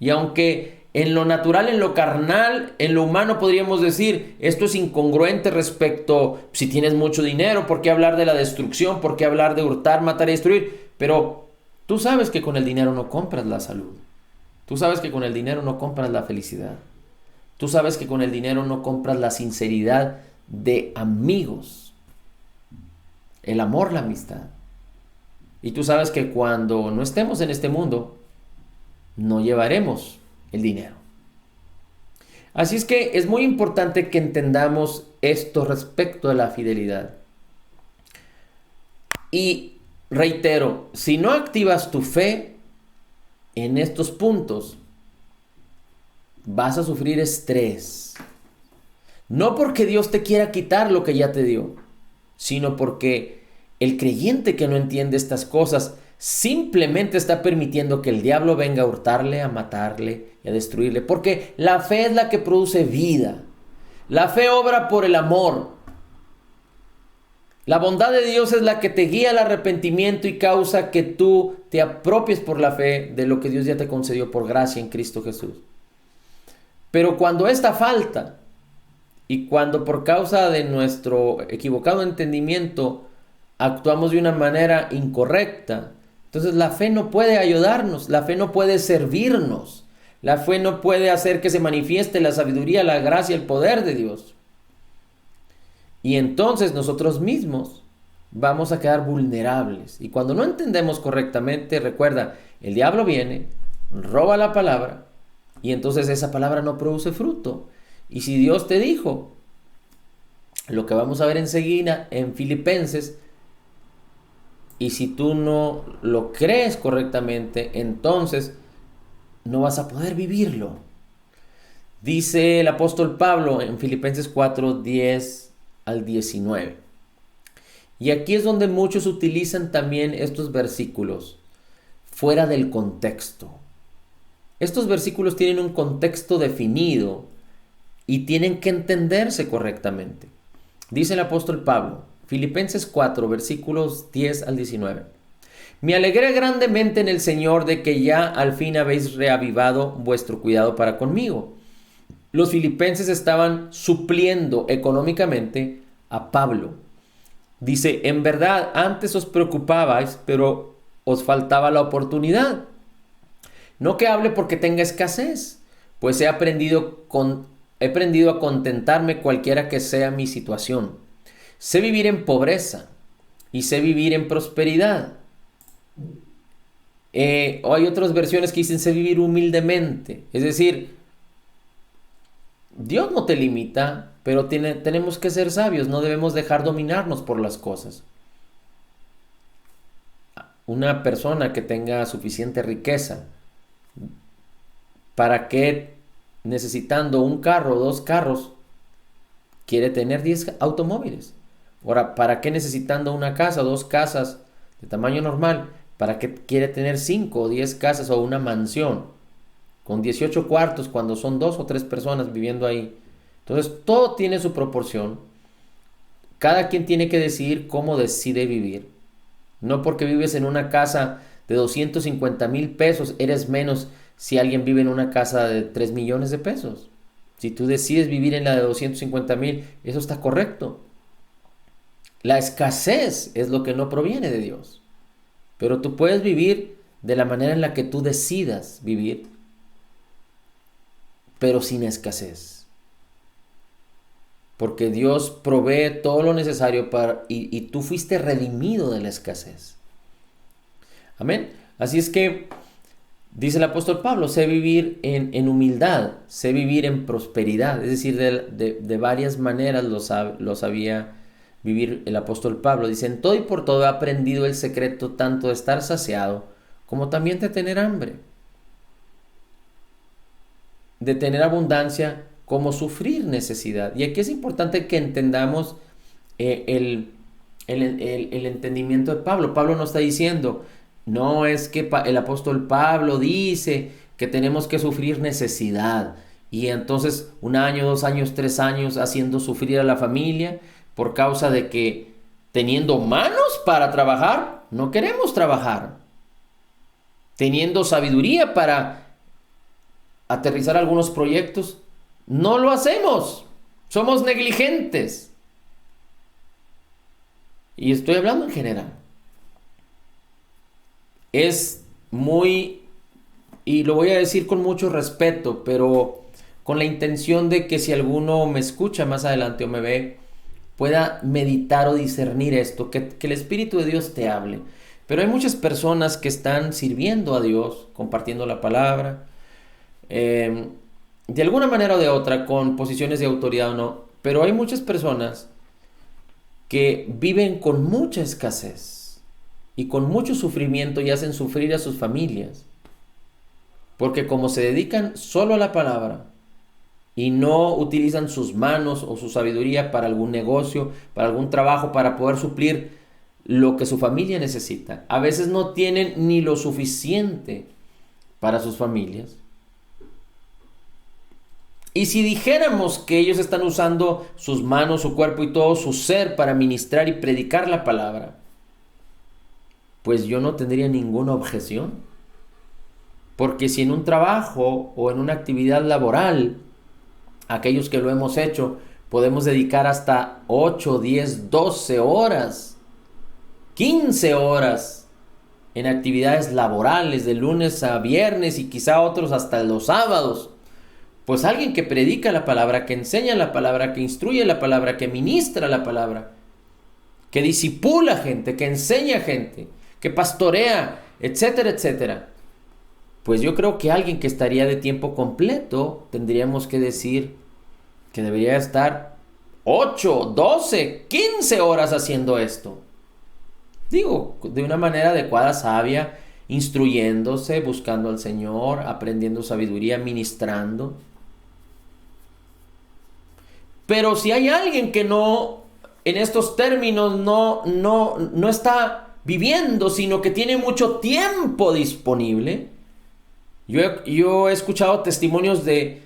Y aunque en lo natural, en lo carnal, en lo humano podríamos decir, esto es incongruente respecto, si tienes mucho dinero, ¿por qué hablar de la destrucción? ¿Por qué hablar de hurtar, matar y destruir? Pero tú sabes que con el dinero no compras la salud. Tú sabes que con el dinero no compras la felicidad. Tú sabes que con el dinero no compras la sinceridad de amigos, el amor, la amistad. Y tú sabes que cuando no estemos en este mundo, no llevaremos el dinero. Así es que es muy importante que entendamos esto respecto a la fidelidad. Y reitero, si no activas tu fe en estos puntos, vas a sufrir estrés. No porque Dios te quiera quitar lo que ya te dio, sino porque el creyente que no entiende estas cosas simplemente está permitiendo que el diablo venga a hurtarle, a matarle y a destruirle. Porque la fe es la que produce vida. La fe obra por el amor. La bondad de Dios es la que te guía al arrepentimiento y causa que tú te apropies por la fe de lo que Dios ya te concedió por gracia en Cristo Jesús. Pero cuando esta falta y cuando por causa de nuestro equivocado entendimiento actuamos de una manera incorrecta, entonces la fe no puede ayudarnos, la fe no puede servirnos, la fe no puede hacer que se manifieste la sabiduría, la gracia, el poder de Dios. Y entonces nosotros mismos vamos a quedar vulnerables. Y cuando no entendemos correctamente, recuerda, el diablo viene, roba la palabra, y entonces esa palabra no produce fruto. Y si Dios te dijo, lo que vamos a ver enseguida en Filipenses, y si tú no lo crees correctamente, entonces no vas a poder vivirlo. Dice el apóstol Pablo en Filipenses 4, 10 al 19. Y aquí es donde muchos utilizan también estos versículos fuera del contexto. Estos versículos tienen un contexto definido y tienen que entenderse correctamente. Dice el apóstol Pablo, Filipenses 4, versículos 10 al 19. Me alegré grandemente en el Señor de que ya al fin habéis reavivado vuestro cuidado para conmigo. Los filipenses estaban supliendo económicamente a Pablo. Dice, en verdad, antes os preocupabais, pero os faltaba la oportunidad. No que hable porque tenga escasez, pues he aprendido a contentarme cualquiera que sea mi situación. Sé vivir en pobreza y sé vivir en prosperidad. O hay otras versiones que dicen sé vivir humildemente. Es decir, Dios no te limita, pero tenemos que ser sabios, no debemos dejar dominarnos por las cosas. Una persona que tenga suficiente riqueza, ¿para qué necesitando un carro o 2 carros quiere tener 10 automóviles? Ahora, ¿para qué necesitando una casa o 2 casas de tamaño normal? ¿Para qué quiere tener 5 o 10 casas o una mansión con 18 cuartos cuando son 2 o 3 personas viviendo ahí? Entonces, todo tiene su proporción. Cada quien tiene que decidir cómo decide vivir. No porque vives en una casa de 250,000 pesos, eres menos si alguien vive en una casa de 3 millones de pesos. Si tú decides vivir en la de 250,000, eso está correcto. La escasez es lo que no proviene de Dios. Pero tú puedes vivir de la manera en la que tú decidas vivir, pero sin escasez. Porque Dios provee todo lo necesario y tú fuiste redimido de la escasez. Amén. Así es que dice el apóstol Pablo, sé vivir en humildad, sé vivir en prosperidad. Es decir, de varias maneras lo sabía vivir el apóstol Pablo. Dice, en todo y por todo he aprendido el secreto tanto de estar saciado como también de tener hambre, de tener abundancia como sufrir necesidad. Y aquí es importante que entendamos el entendimiento de Pablo. Pablo no está diciendo, no es que el apóstol Pablo dice que tenemos que sufrir necesidad y entonces 1 año, 2 años, 3 años haciendo sufrir a la familia por causa de que teniendo manos para trabajar, no queremos trabajar. Teniendo sabiduría para aterrizar algunos proyectos, no lo hacemos. Somos negligentes. Y estoy hablando en general. Es muy, y lo voy a decir con mucho respeto, pero con la intención de que si alguno me escucha más adelante o me ve, pueda meditar o discernir esto, que el Espíritu de Dios te hable. Pero hay muchas personas que están sirviendo a Dios, compartiendo la palabra, de alguna manera o de otra, con posiciones de autoridad o no, pero hay muchas personas que viven con mucha escasez. y con mucho sufrimiento y hacen sufrir a sus familias. Porque como se dedican solo a la palabra y no utilizan sus manos o su sabiduría para algún negocio, para algún trabajo, para poder suplir lo que su familia necesita, a veces no tienen ni lo suficiente para sus familias. Y si dijéramos que ellos están usando sus manos, su cuerpo y todo su ser para ministrar y predicar la palabra, pues yo no tendría ninguna objeción. Porque si en un trabajo o en una actividad laboral, aquellos que lo hemos hecho, podemos dedicar hasta 8, 10, 12 horas, 15 horas en actividades laborales de lunes a viernes y quizá otros hasta los sábados, pues alguien que predica la palabra, que enseña la palabra, que instruye la palabra, que ministra la palabra, que discipula gente, que enseña gente, que pastorea, etcétera, etcétera. Pues yo creo que alguien que estaría de tiempo completo, tendríamos que decir que debería estar 8, 12, 15 horas haciendo esto. Digo, de una manera adecuada, sabia, instruyéndose, buscando al Señor, aprendiendo sabiduría, ministrando. Pero si hay alguien que no, en estos términos, no está viviendo, sino que tiene mucho tiempo disponible. Yo he escuchado testimonios de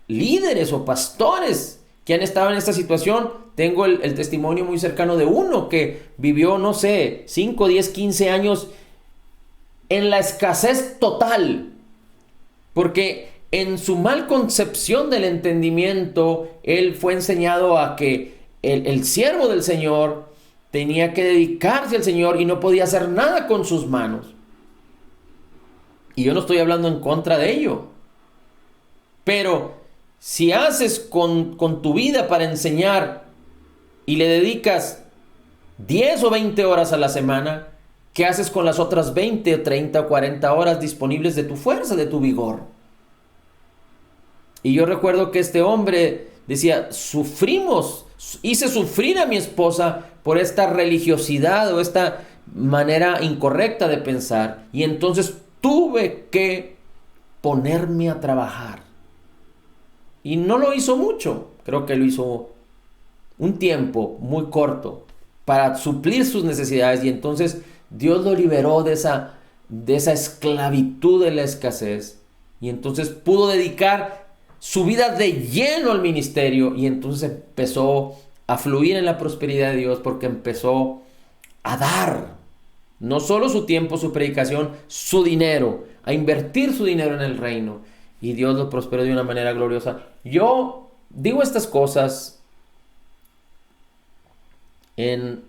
líderes o pastores que han estado en esta situación. Tengo el testimonio muy cercano de uno que vivió, no sé, 5, 10, 15 años en la escasez total. Porque en su mal concepción del entendimiento, él fue enseñado a que el siervo del Señor tenía que dedicarse al Señor y no podía hacer nada con sus manos. Y yo no estoy hablando en contra de ello. Pero si haces con tu vida para enseñar y le dedicas 10 o 20 horas a la semana, ¿qué haces con las otras 20, 30 o 40 horas disponibles de tu fuerza, de tu vigor? Y yo recuerdo que este hombre decía, hice sufrir a mi esposa por esta religiosidad o esta manera incorrecta de pensar. Y entonces tuve que ponerme a trabajar. Y no lo hizo mucho. Creo que lo hizo un tiempo muy corto para suplir sus necesidades. Y entonces Dios lo liberó de esa esclavitud de la escasez. Y entonces pudo dedicar su vida de lleno al ministerio. Y entonces empezó a fluir en la prosperidad de Dios porque empezó a dar. No solo su tiempo, su predicación, su dinero, a invertir su dinero en el reino. Y Dios lo prosperó de una manera gloriosa. Yo digo estas cosas en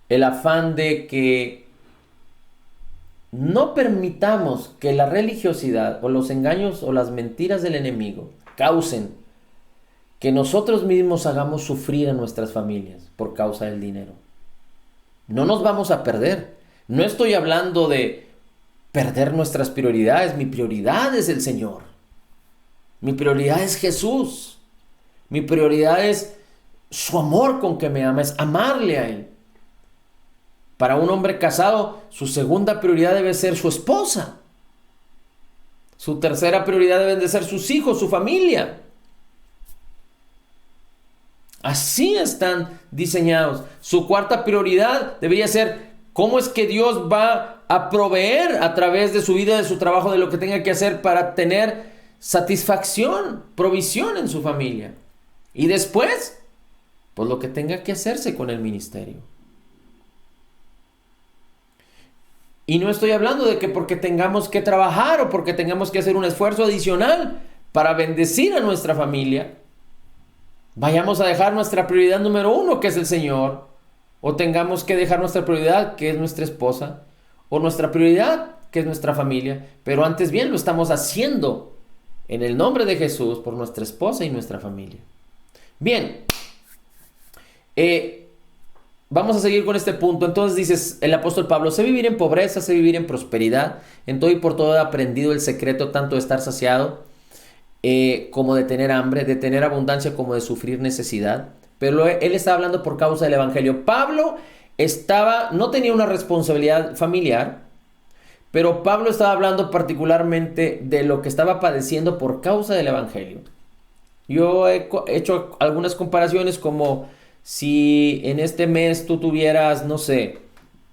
el afán de que no permitamos que la religiosidad o los engaños o las mentiras del enemigo causen que nosotros mismos hagamos sufrir a nuestras familias por causa del dinero. No nos vamos a perder. No estoy hablando de perder nuestras prioridades. Mi prioridad es el Señor. Mi prioridad es Jesús. Mi prioridad es su amor con que me ama, es amarle a Él. Para un hombre casado, su segunda prioridad debe ser su esposa. Su tercera prioridad deben de ser sus hijos, su familia. Así están diseñados. Su cuarta prioridad debería ser cómo es que Dios va a proveer a través de su vida, de su trabajo, de lo que tenga que hacer para tener satisfacción, provisión en su familia. Y después, pues lo que tenga que hacerse con el ministerio. Y no estoy hablando de que porque tengamos que trabajar o porque tengamos que hacer un esfuerzo adicional para bendecir a nuestra familia, vayamos a dejar nuestra prioridad número 1, que es el Señor, o tengamos que dejar nuestra prioridad, que es nuestra esposa, o nuestra prioridad, que es nuestra familia, pero antes bien lo estamos haciendo en el nombre de Jesús por nuestra esposa y nuestra familia. Bien, vamos a seguir con este punto. Entonces dices el apóstol Pablo, sé vivir en pobreza, sé vivir en prosperidad, en todo y por todo he aprendido el secreto tanto de estar saciado como de tener hambre, de tener abundancia como de sufrir necesidad. Pero él está hablando por causa del evangelio. Pablo no tenía una responsabilidad familiar, pero Pablo estaba hablando particularmente de lo que estaba padeciendo por causa del evangelio. Yo he hecho algunas comparaciones como si en este mes tú tuvieras, no sé,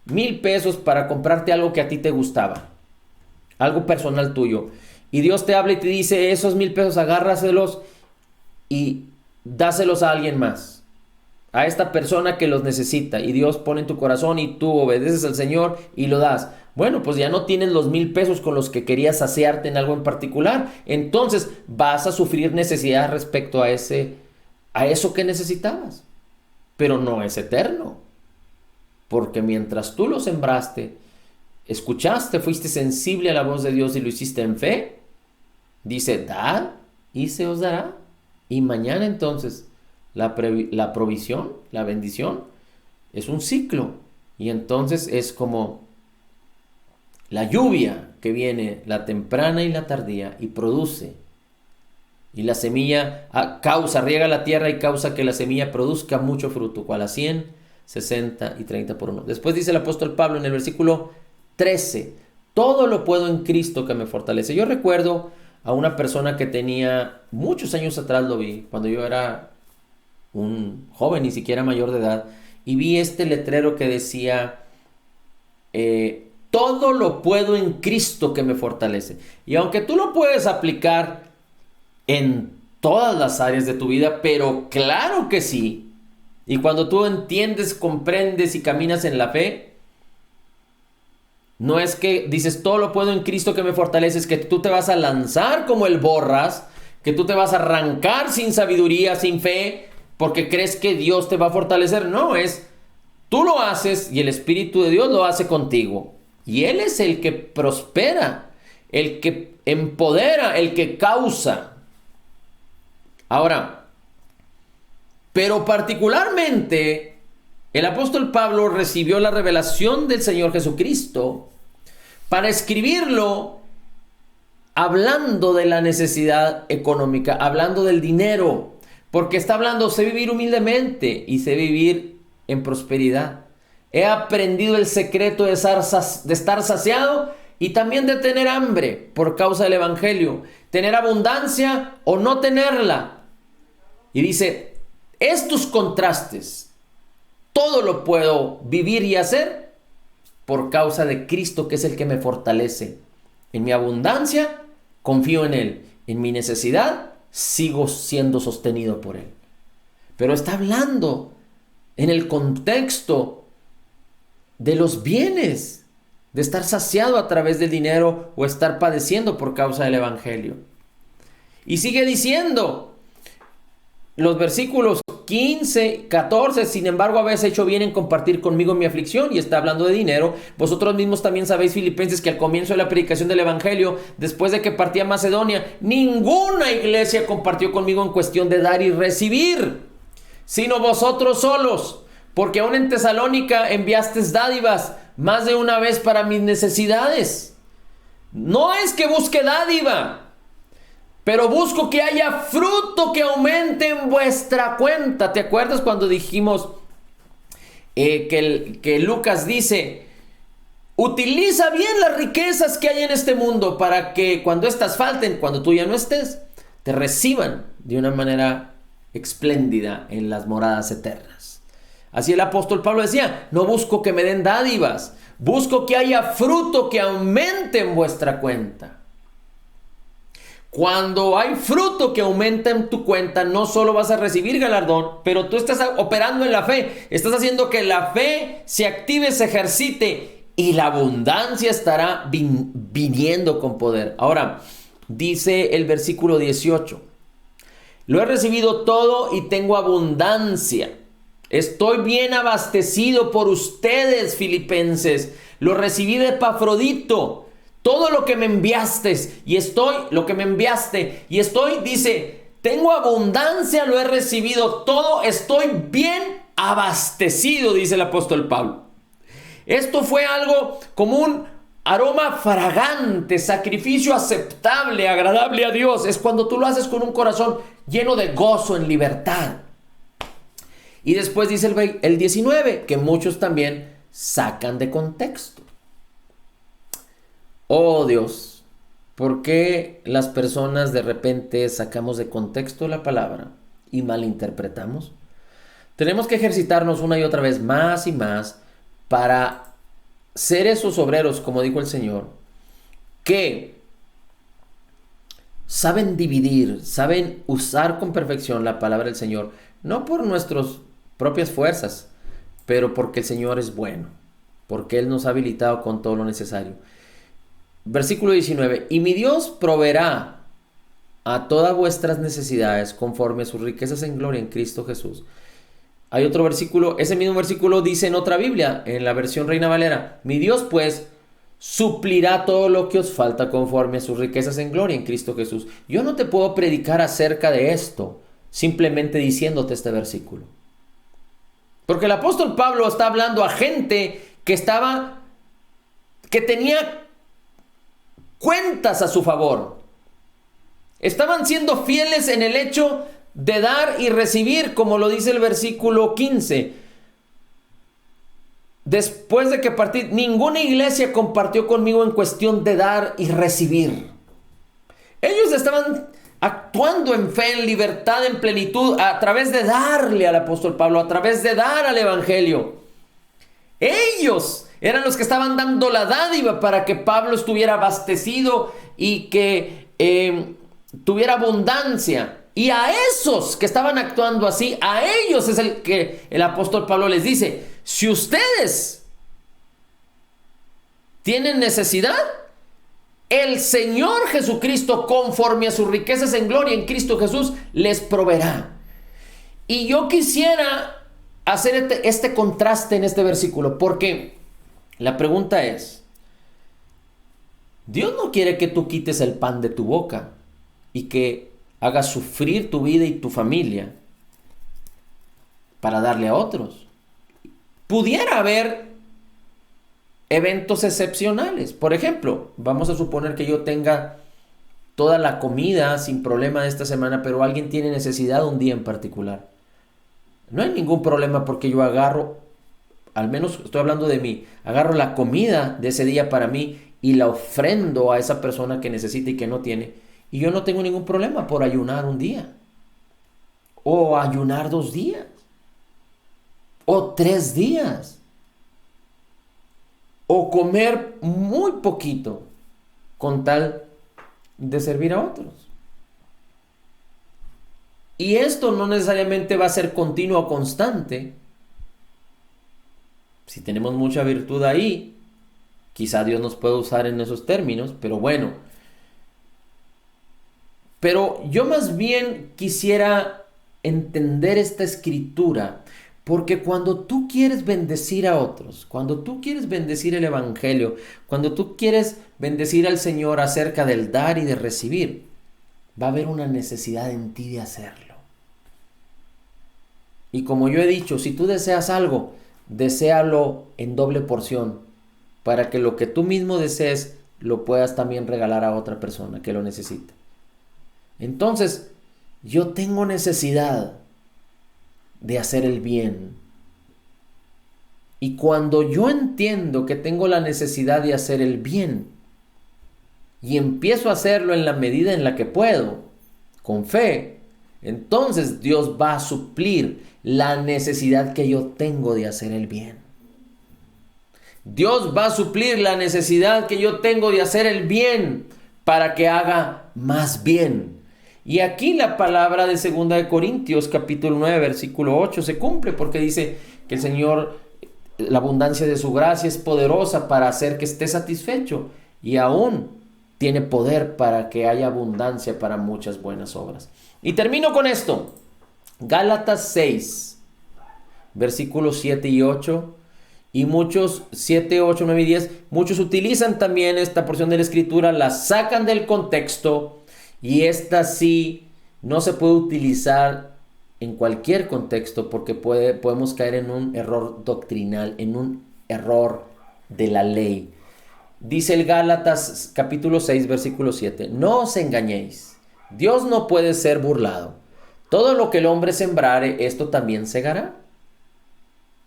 1,000 pesos para comprarte algo que a ti te gustaba, algo personal tuyo, y Dios te habla y te dice, esos 1,000 pesos agárraselos y dáselos a alguien más, a esta persona que los necesita, y Dios pone en tu corazón y tú obedeces al Señor y lo das. Bueno, pues ya no tienes los 1,000 pesos con los que querías saciarte en algo en particular, entonces vas a sufrir necesidad respecto a eso que necesitabas, pero no es eterno, porque mientras tú lo sembraste, escuchaste, fuiste sensible a la voz de Dios y lo hiciste en fe, dice, dad y se os dará. Y mañana entonces la provisión, la bendición, es un ciclo. Y entonces es como la lluvia que viene, la temprana y la tardía, y produce. Y la semilla riega la tierra y causa que la semilla produzca mucho fruto, cual a 100, 60 y 30 por uno. Después dice el apóstol Pablo en el versículo 13, todo lo puedo en Cristo que me fortalece. Yo recuerdo a una persona que tenía muchos años atrás, lo vi cuando yo era un joven, ni siquiera mayor de edad, y vi este letrero que decía, todo lo puedo en Cristo que me fortalece. Y aunque tú lo puedes aplicar en todas las áreas de tu vida, pero claro que sí, y cuando tú entiendes, comprendes y caminas en la fe, no es que dices todo lo puedo en Cristo que me fortalece, es que tú te vas a lanzar como el borras, que tú te vas a arrancar sin sabiduría, sin fe, porque crees que Dios te va a fortalecer. No, tú lo haces y el Espíritu de Dios lo hace contigo. Y Él es el que prospera, el que empodera, el que causa. Ahora, pero particularmente el apóstol Pablo recibió la revelación del Señor Jesucristo para escribirlo hablando de la necesidad económica, hablando del dinero, porque está hablando, sé vivir humildemente y sé vivir en prosperidad. He aprendido el secreto de estar saciado y también de tener hambre por causa del evangelio, tener abundancia o no tenerla. Y dice, estos contrastes, todo lo puedo vivir y hacer por causa de Cristo, que es el que me fortalece. En mi abundancia, confío en Él. En mi necesidad, sigo siendo sostenido por Él. Pero está hablando en el contexto de los bienes, de estar saciado a través del dinero o estar padeciendo por causa del evangelio. Y sigue diciendo los versículos 15, 14, sin embargo habéis hecho bien en compartir conmigo mi aflicción, y está hablando de dinero. Vosotros mismos también sabéis, Filipenses, que al comienzo de la predicación del evangelio, después de que partí a Macedonia, ninguna iglesia compartió conmigo en cuestión de dar y recibir, sino vosotros solos, porque aún en Tesalónica enviasteis dádivas más de una vez para mis necesidades. No es que busque dádiva, pero busco que haya fruto que aumente en vuestra cuenta. ¿Te acuerdas cuando dijimos que Lucas dice, utiliza bien las riquezas que hay en este mundo para que cuando éstas falten, cuando tú ya no estés, te reciban de una manera espléndida en las moradas eternas? Así el apóstol Pablo decía, no busco que me den dádivas, busco que haya fruto que aumente en vuestra cuenta. Cuando hay fruto que aumenta en tu cuenta, no solo vas a recibir galardón, pero tú estás operando en la fe. Estás haciendo que la fe se active, se ejercite, y la abundancia estará viniendo con poder. Ahora, dice el versículo 18, lo he recibido todo y tengo abundancia. Estoy bien abastecido por ustedes, Filipenses. Lo recibí de Epafrodito. Todo lo que me enviaste y estoy, dice, tengo abundancia, lo he recibido todo, estoy bien abastecido, dice el apóstol Pablo. Esto fue algo como un aroma fragante, sacrificio aceptable, agradable a Dios. Es cuando tú lo haces con un corazón lleno de gozo, en libertad. Y después dice el 19, que muchos también sacan de contexto. Oh Dios, ¿por qué las personas de repente sacamos de contexto la palabra y malinterpretamos? Tenemos que ejercitarnos una y otra vez más y más para ser esos obreros, como dijo el Señor, que saben dividir, saben usar con perfección la palabra del Señor, no por nuestras propias fuerzas, pero porque el Señor es bueno, porque Él nos ha habilitado con todo lo necesario. Versículo 19, y mi Dios proveerá a todas vuestras necesidades conforme a sus riquezas en gloria en Cristo Jesús. Hay otro versículo, ese mismo versículo dice en otra Biblia, en la versión Reina Valera, mi Dios pues suplirá todo lo que os falta conforme a sus riquezas en gloria en Cristo Jesús. Yo no te puedo predicar acerca de esto simplemente diciéndote este versículo. Porque el apóstol Pablo está hablando a gente que tenía cuentas a su favor. Estaban siendo fieles en el hecho de dar y recibir, como lo dice el versículo 15. Después de que partí, ninguna iglesia compartió conmigo en cuestión de dar y recibir. Ellos estaban actuando en fe, en libertad, en plenitud, a través de darle al apóstol Pablo, a través de dar al evangelio. Ellos eran los que estaban dando la dádiva para que Pablo estuviera abastecido y que tuviera abundancia. Y a esos que estaban actuando así, a ellos es el que el apóstol Pablo les dice, si ustedes tienen necesidad, el Señor Jesucristo, conforme a sus riquezas en gloria en Cristo Jesús, les proveerá. Y yo quisiera hacer este contraste en este versículo, porque la pregunta es, Dios no quiere que tú quites el pan de tu boca y que hagas sufrir tu vida y tu familia para darle a otros. Pudiera haber eventos excepcionales. Por ejemplo, vamos a suponer que yo tenga toda la comida sin problema de esta semana, pero alguien tiene necesidad un día en particular. No hay ningún problema porque yo agarro, al menos estoy hablando de mí, agarro la comida de ese día para mí y la ofrendo a esa persona que necesita y que no tiene. Y yo no tengo ningún problema por ayunar un día, o ayunar 2 días, o 3 días, o comer muy poquito con tal de servir a otros. Y esto no necesariamente va a ser continuo o constante. Si tenemos mucha virtud ahí, quizá Dios nos pueda usar en esos términos, pero bueno. Pero yo más bien quisiera entender esta escritura, porque cuando tú quieres bendecir a otros, cuando tú quieres bendecir el evangelio, cuando tú quieres bendecir al Señor acerca del dar y de recibir, va a haber una necesidad en ti de hacerlo. Y como yo he dicho, si tú deseas algo, deséalo en doble porción, para que lo que tú mismo desees lo puedas también regalar a otra persona que lo necesite. Entonces, yo tengo necesidad de hacer el bien. Y cuando yo entiendo que tengo la necesidad de hacer el bien y empiezo a hacerlo en la medida en la que puedo, con fe, entonces Dios va a suplir la necesidad que yo tengo de hacer el bien. Dios va a suplir la necesidad que yo tengo de hacer el bien para que haga más bien. Y aquí la palabra de 2 Corintios capítulo 9 versículo 8 se cumple, porque dice que el Señor, la abundancia de su gracia es poderosa para hacer que esté satisfecho, y aún tiene poder para que haya abundancia para muchas buenas obras. Y termino con esto. Gálatas 6 versículos 7 y 8. Y muchos, 7, 8, 9 y 10, muchos utilizan también esta porción de la escritura, la sacan del contexto. Y esta sí no se puede utilizar en cualquier contexto, porque podemos caer en un error doctrinal, en un error de la ley. Dice el Gálatas capítulo 6 versículo 7, no os engañéis, Dios no puede ser burlado. Todo lo que el hombre sembrare, esto también segará.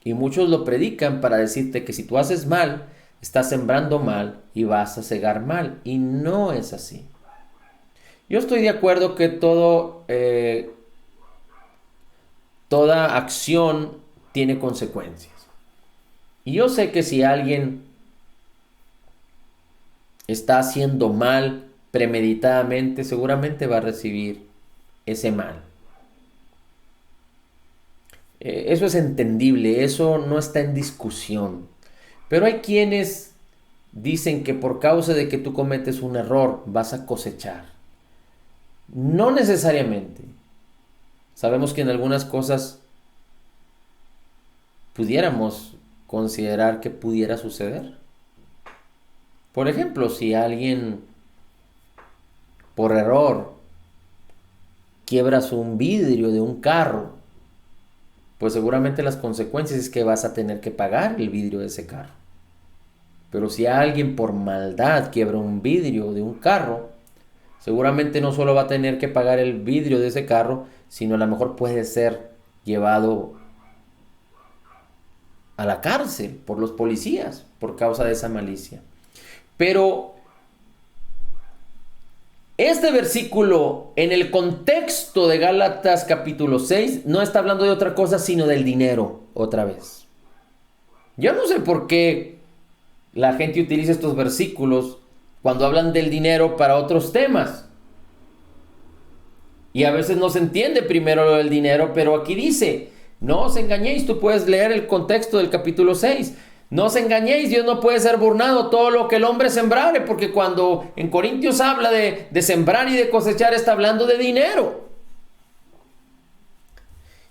Y muchos lo predican para decirte que si tú haces mal, estás sembrando mal y vas a cegar mal. Y no es así. Yo estoy de acuerdo que toda acción tiene consecuencias. Y yo sé que si alguien está haciendo mal premeditadamente, seguramente va a recibir ese mal. Eso es entendible, eso no está en discusión. Pero hay quienes dicen que por causa de que tú cometes un error vas a cosechar. No necesariamente. Sabemos que en algunas cosas pudiéramos considerar que pudiera suceder. Por ejemplo, si alguien por error quiebras un vidrio de un carro, pues seguramente las consecuencias es que vas a tener que pagar el vidrio de ese carro. Pero si alguien por maldad quiebra un vidrio de un carro, seguramente no solo va a tener que pagar el vidrio de ese carro, sino a lo mejor puede ser llevado a la cárcel por los policías por causa de esa malicia. Pero este versículo, en el contexto de Gálatas capítulo 6, no está hablando de otra cosa sino del dinero, otra vez. Yo no sé por qué la gente utiliza estos versículos cuando hablan del dinero para otros temas. Y a veces no se entiende primero lo del dinero, pero aquí dice, no os engañéis, tú puedes leer el contexto del capítulo 6. No os engañéis, Dios no puede ser burlado, todo lo que el hombre sembrare, porque cuando en Corintios habla de sembrar y de cosechar, está hablando de dinero.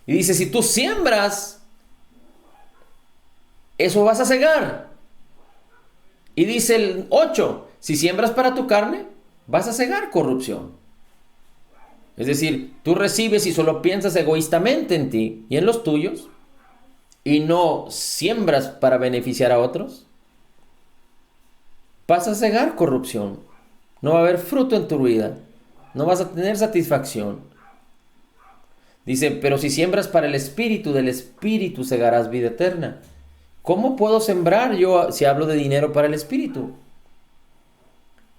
Y dice, si tú siembras, eso vas a cegar. Y dice el 8, si siembras para tu carne, vas a cegar corrupción. Es decir, tú recibes y solo piensas egoístamente en ti y en los tuyos, y no siembras para beneficiar a otros, vas a cegar corrupción. No va a haber fruto en tu vida. No vas a tener satisfacción. Dice, pero si siembras para el Espíritu, del Espíritu segarás vida eterna. ¿Cómo puedo sembrar yo si hablo de dinero para el Espíritu?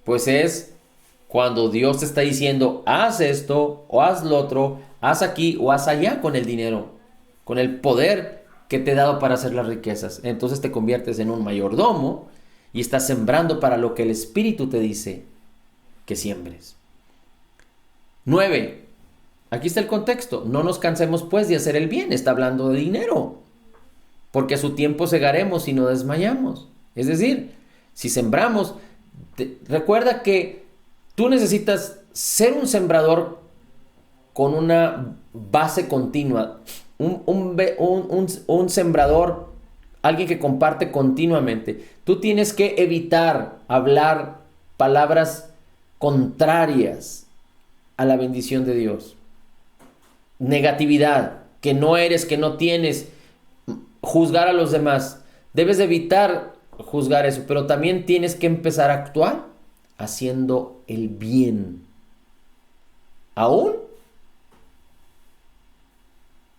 Pues es cuando Dios te está diciendo, haz esto o haz lo otro, haz aquí o haz allá con el dinero, con el poder que te he dado para hacer las riquezas. Entonces te conviertes en un mayordomo y estás sembrando para lo que el Espíritu te dice que siembres. 9. Aquí está el contexto. No nos cansemos pues de hacer el bien. Está hablando de dinero. Porque a su tiempo segaremos y no desmayamos. Es decir, si sembramos, recuerda que tú necesitas ser un sembrador con una base continua. Un sembrador, alguien que comparte continuamente. Tú tienes que evitar hablar palabras contrarias a la bendición de Dios. Negatividad, que no eres, que no tienes, juzgar a los demás. Debes de evitar juzgar eso, pero también tienes que empezar a actuar haciendo el bien. Aún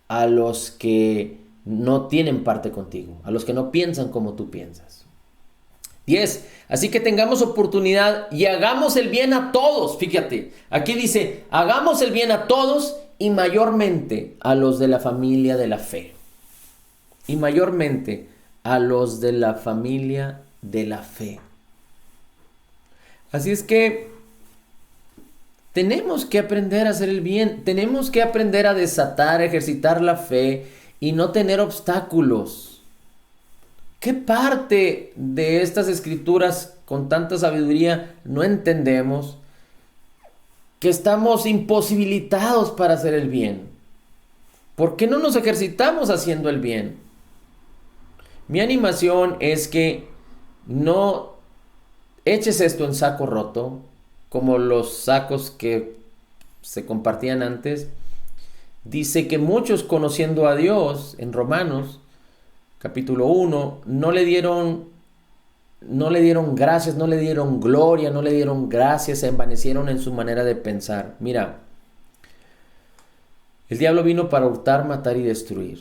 a los que no tienen parte contigo, a los que no piensan como tú piensas. 10. Así que tengamos oportunidad y hagamos el bien a todos. Fíjate, aquí dice, hagamos el bien a todos y mayormente a los de la familia de la fe. Y mayormente a los de la familia de la fe. Así es que tenemos que aprender a hacer el bien. Tenemos que aprender a desatar, ejercitar la fe y no tener obstáculos. ¿Qué parte de estas escrituras con tanta sabiduría no entendemos? Que estamos imposibilitados para hacer el bien. ¿Por qué no nos ejercitamos haciendo el bien? Mi animación es que no eches esto en saco roto, como los sacos que se compartían antes. Dice que muchos, conociendo a Dios, en Romanos capítulo 1, no le dieron gracias, no le dieron gloria, no le dieron gracias, se envanecieron en su manera de pensar. Mira, el diablo vino para hurtar, matar y destruir.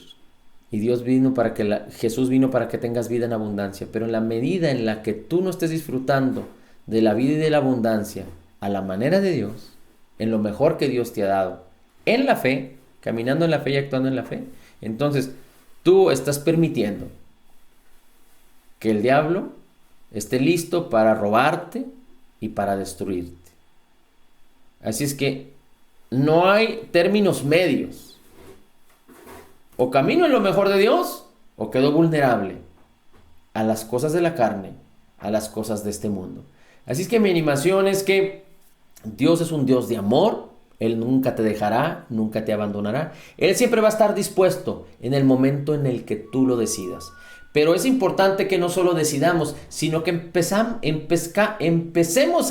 Y Jesús vino para que tengas vida en abundancia. Pero en la medida en la que tú no estés disfrutando de la vida y de la abundancia a la manera de Dios, en lo mejor que Dios te ha dado, en la fe, caminando en la fe y actuando en la fe, entonces tú estás permitiendo que el diablo esté listo para robarte y para destruirte. Así es que no hay términos medios. O camino en lo mejor de Dios, o quedo vulnerable a las cosas de la carne, a las cosas de este mundo. Así es que mi animación es que Dios es un Dios de amor. Él nunca te dejará, nunca te abandonará. Él siempre va a estar dispuesto en el momento en el que tú lo decidas. Pero es importante que no solo decidamos, sino que empecemos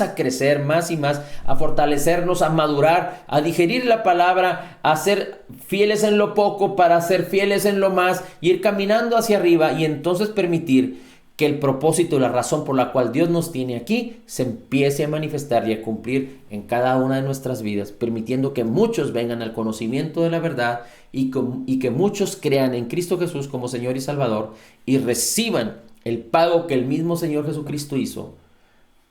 a crecer más y más, a fortalecernos, a madurar, a digerir la palabra, a ser fieles en lo poco para ser fieles en lo más, y ir caminando hacia arriba y entonces permitir que el propósito y la razón por la cual Dios nos tiene aquí se empiece a manifestar y a cumplir en cada una de nuestras vidas, permitiendo que muchos vengan al conocimiento de la verdad y que muchos crean en Cristo Jesús como Señor y Salvador y reciban el pago que el mismo Señor Jesucristo hizo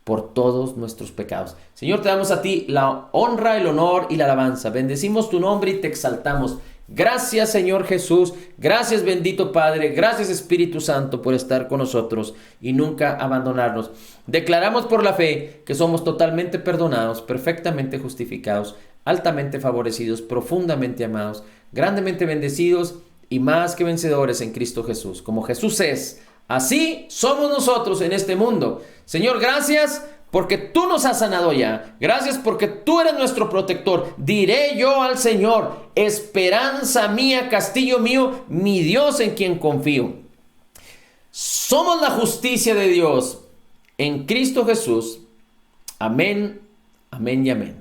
por todos nuestros pecados. Señor, te damos a ti la honra, el honor y la alabanza. Bendecimos tu nombre y te exaltamos. Gracias, Señor Jesús. Gracias, bendito Padre. Gracias, Espíritu Santo, por estar con nosotros y nunca abandonarnos. Declaramos por la fe que somos totalmente perdonados, perfectamente justificados, altamente favorecidos, profundamente amados, grandemente bendecidos y más que vencedores en Cristo Jesús. Como Jesús es, así somos nosotros en este mundo. Señor, gracias porque tú nos has sanado ya. Gracias porque tú eres nuestro protector. Diré yo al Señor, esperanza mía, castillo mío, mi Dios en quien confío. Somos la justicia de Dios en Cristo Jesús. Amén, amén y amén.